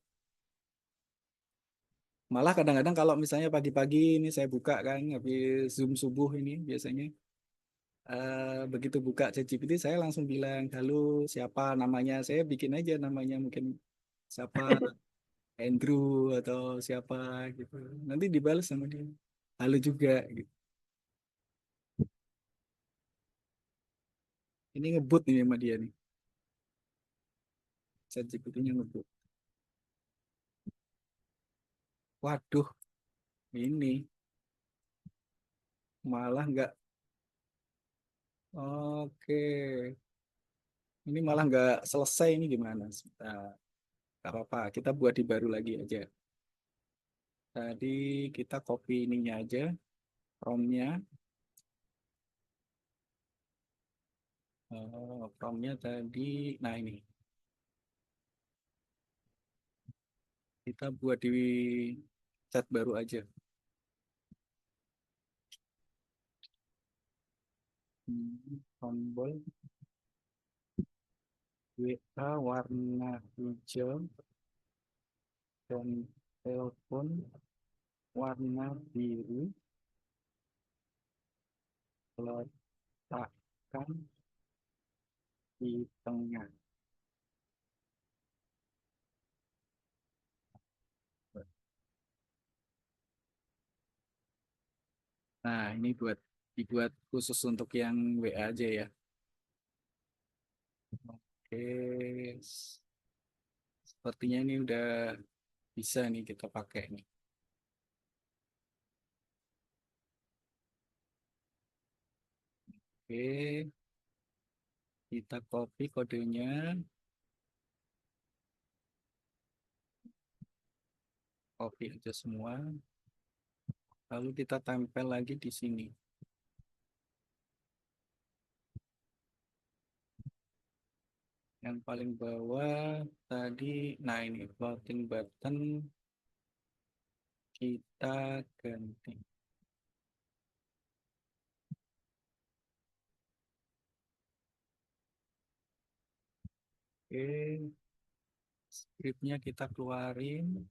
Malah kadang-kadang kalau misalnya pagi-pagi ini saya buka kan, habis Zoom subuh ini biasanya. Begitu buka ChatGPT saya langsung bilang, halo siapa namanya, saya bikin aja namanya mungkin siapa Andrew atau siapa gitu. Nanti dibalas sama dia. Halo juga gitu. Ini ngebut nih sama dia nih. ChatGPT-nya ngebut. Waduh, ini malah nggak. Oke, ini malah nggak selesai ini gimana? Sebentar. Nggak apa-apa, kita buat di baru lagi aja. Tadi kita copy ininya aja, promnya. Promnya tadi, nah ini. Kita buat di chat baru aja. Tombol WA warna hijau dan telepon warna biru. Letakkan di tengah. Nah, ini dibuat khusus untuk yang WA aja ya. Oke, sepertinya ini udah bisa nih kita pakai nih. Oke, kita copy kodenya. Copy aja semua. Lalu kita tempel lagi di sini. Yang paling bawah tadi, nah ini floating button kita ganti. Oke, scriptnya kita keluarin.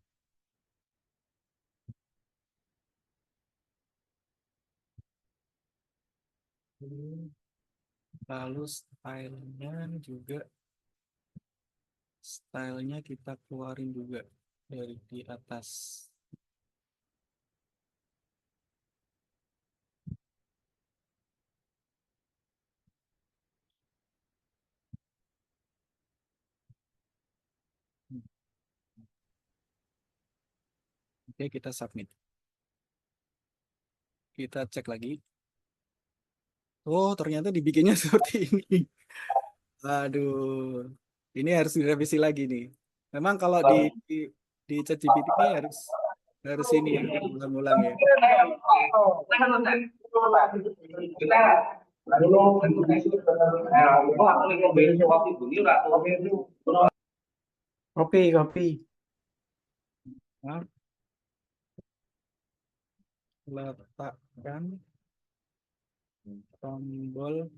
Lalu stylenya kita keluarin juga dari di atas. Oke, kita submit. Kita cek lagi. Oh, ternyata dibikinnya seperti ini. Aduh, ini harus direvisi lagi nih. Memang kalau di ChatGPT ini harus ini ya, ulang-ulang ya. Kopi. Nah, letakkan tombol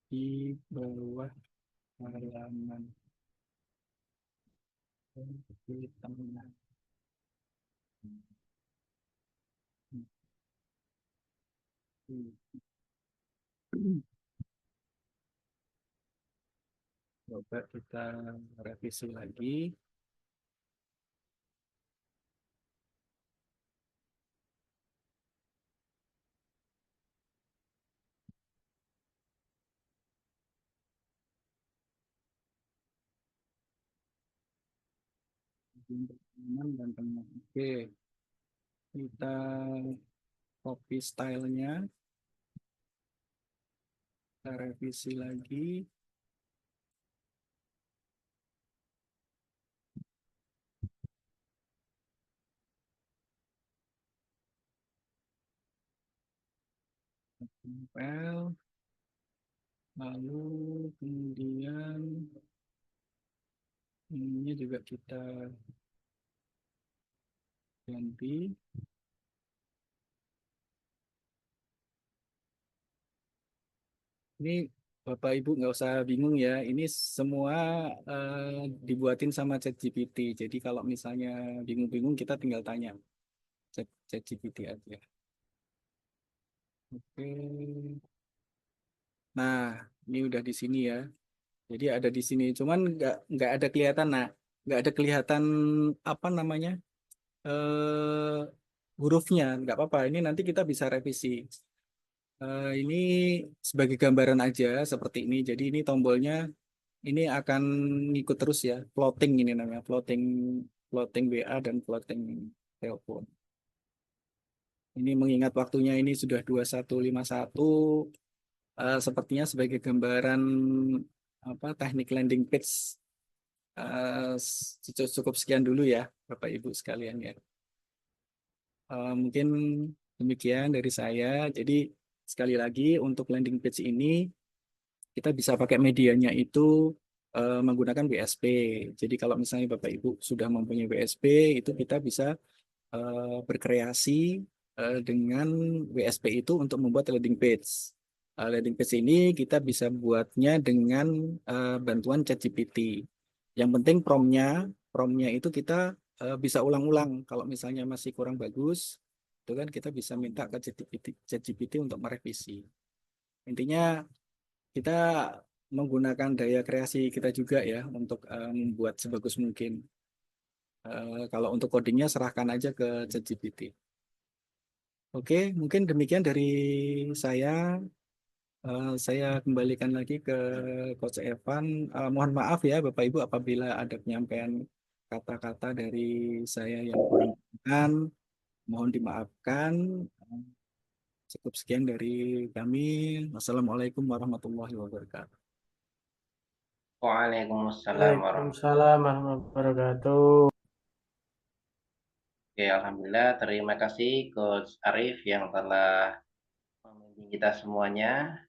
di bawah halaman di tengah. Coba kita revisi lagi. Dan tengah. Oke, kita copy stylenya, kita revisi lagi. Tempel. Lalu kemudian ininya juga kita ganti. Ini Bapak Ibu nggak usah bingung ya, ini semua dibuatin sama ChatGPT. Jadi kalau misalnya bingung-bingung kita tinggal tanya ChatGPT aja. Oke. Nah, ini udah di sini ya. Jadi ada di sini, cuman nggak ada kelihatan. Nah, nggak ada kelihatan apa namanya hurufnya. Nggak apa-apa. Ini nanti kita bisa revisi. Ini sebagai gambaran aja seperti ini. Jadi ini tombolnya ini akan ngikut terus ya. Floating ini namanya, floating floating WA dan floating telepon. Ini mengingat waktunya ini sudah 2151. Sepertinya sebagai gambaran apa teknik landing page cukup sekian dulu ya Bapak Ibu sekalian ya. Mungkin demikian dari saya. Jadi sekali lagi untuk landing page ini kita bisa pakai medianya itu menggunakan WSP. Jadi kalau misalnya Bapak Ibu sudah mempunyai WSP itu kita bisa berkreasi dengan WSP itu untuk membuat landing page. Landing page ini kita bisa buatnya dengan bantuan ChatGPT. Yang penting promnya itu kita bisa ulang-ulang. Kalau misalnya masih kurang bagus, itu kan kita bisa minta ke ChatGPT untuk merevisi. Intinya kita menggunakan daya kreasi kita juga ya untuk membuat sebagus mungkin. Kalau untuk codingnya serahkan aja ke ChatGPT. Oke, mungkin demikian dari saya. Saya kembalikan lagi ke Coach Evan. Mohon maaf ya Bapak Ibu apabila ada penyampaian kata-kata dari saya yang kurang berkenan. Mohon dimaafkan. Cukup sekian dari kami. Wassalamualaikum warahmatullahi wabarakatuh. Waalaikumsalam warahmatullahi Waalaikumsalam warahmatullahi wabarakatuh. wabarakatuh. Alhamdulillah, terima kasih Coach Arif yang telah membimbing kita semuanya.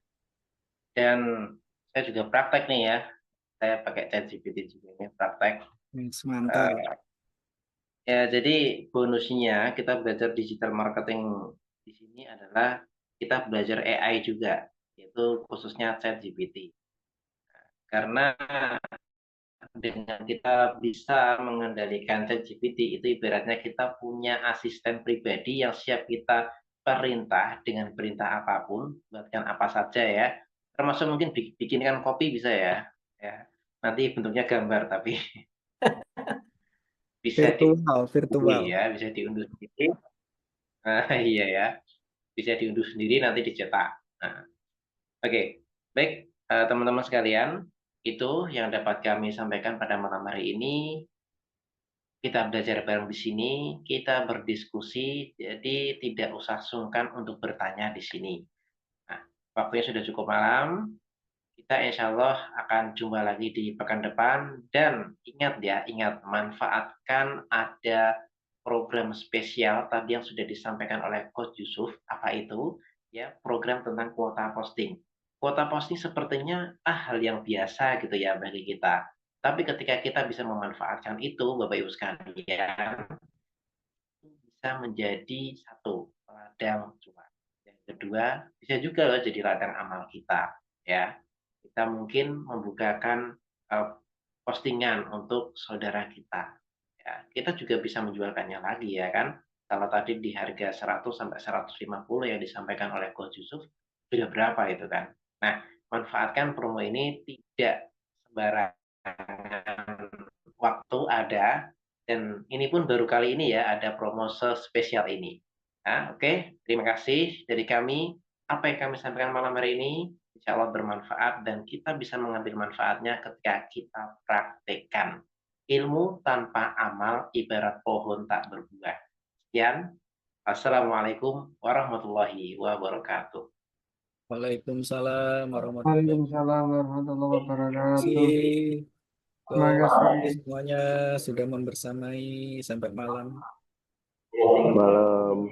Dan saya juga praktek nih ya. Saya pakai ChatGPT juga ini praktek. Mantap. Ya, jadi bonusnya kita belajar digital marketing di sini adalah kita belajar AI juga, yaitu khususnya ChatGPT. Karena dengan kita bisa mengendalikan ChatGPT itu ibaratnya kita punya asisten pribadi yang siap kita perintah dengan perintah apapun, buatkan apa saja ya. Termasuk mungkin bikinkan kopi bisa ya. Ya. Nanti bentuknya gambar tapi bisa Virtual. ya, bisa diunduh sendiri. Nah, iya ya. Bisa diunduh sendiri nanti dicetak. Nah, oke. Baik, teman-teman sekalian, itu yang dapat kami sampaikan pada malam hari ini. Kita belajar bareng di sini, kita berdiskusi, jadi tidak usah sungkan untuk bertanya di sini. Nah, waktunya sudah cukup malam, kita insya Allah akan jumpa lagi di pekan depan, dan ingat ya, ingat manfaatkan ada program spesial tadi yang sudah disampaikan oleh Coach Yusuf, apa itu? Ya, program tentang kuota posting. Kuota posting sepertinya hal yang biasa gitu ya bagi kita. Tapi ketika kita bisa memanfaatkan itu, Bapak Ibu sekalian, bisa menjadi satu ladang cuan. Yang kedua, bisa juga loh jadi ladang amal kita. Ya, kita mungkin membukakan postingan untuk saudara kita. Ya, kita juga bisa menjualkannya lagi ya kan. Kalau tadi di harga 100 sampai 150 yang disampaikan oleh Coach Yusuf, sudah berapa itu kan. Nah, manfaatkan promo ini tidak sembarangan waktu ada, dan ini pun baru kali ini ya ada promo spesial ini. Nah, oke, terima kasih dari kami. Apa yang kami sampaikan malam hari ini, insya Allah bermanfaat dan kita bisa mengambil manfaatnya ketika kita praktekkan. Ilmu tanpa amal ibarat pohon tak berbuah. Sekian. Assalamualaikum warahmatullahi wabarakatuh. Waalaikumsalam warahmatullahi Waalaikumsalam warahmatullahi wabarakatuh. wabarakatuh. Terima kasih. Semuanya sudah membersamai sampai malam. Malam.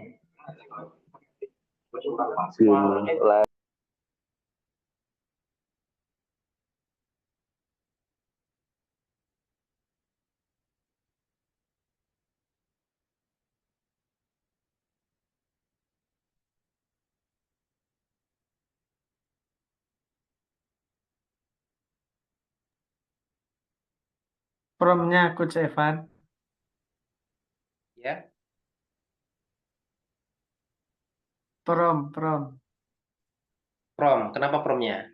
Promnya Coach Evan. Ya, Prom. prom. Kenapa promnya?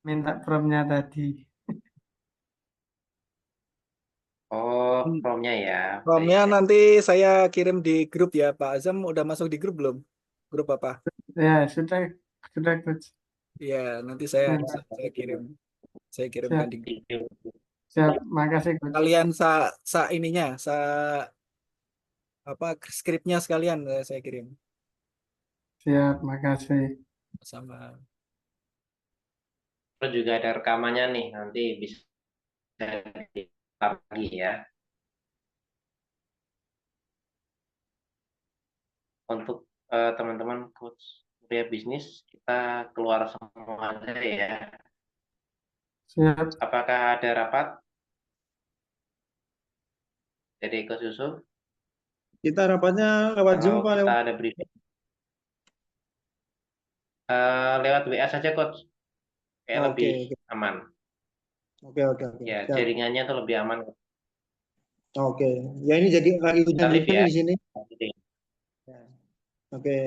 Minta promnya tadi. Oh, promnya ya. Baik, Formnya baik. nanti saya kirim di grup ya. Pak Azam udah masuk di grup belum? Grup apa? Ya, sudah Coach. Iya, nanti saya Minta. saya kirimkan Siap, di grup. siap. Makasih Coach. Kalian sa ininya, apa skripnya sekalian saya kirim Siap, makasih. sama. Terus juga ada rekamannya nih, nanti bisa dilihat lagi ya. Untuk teman-teman coach kuliah bisnis, kita keluar semua aja ya. Siap. Apakah ada rapat dari Coach Yusuf? Kita rapatnya lewat Zoom Kalau apa kita lewat? ada briefing, lewat WA saja coach, kayak Oke, lebih aman. oke. Ya, Siap. jaringannya tuh lebih aman. Oke. Ya ini jadi lagi hujan Salif juga ya. di sini. Ya. Oke.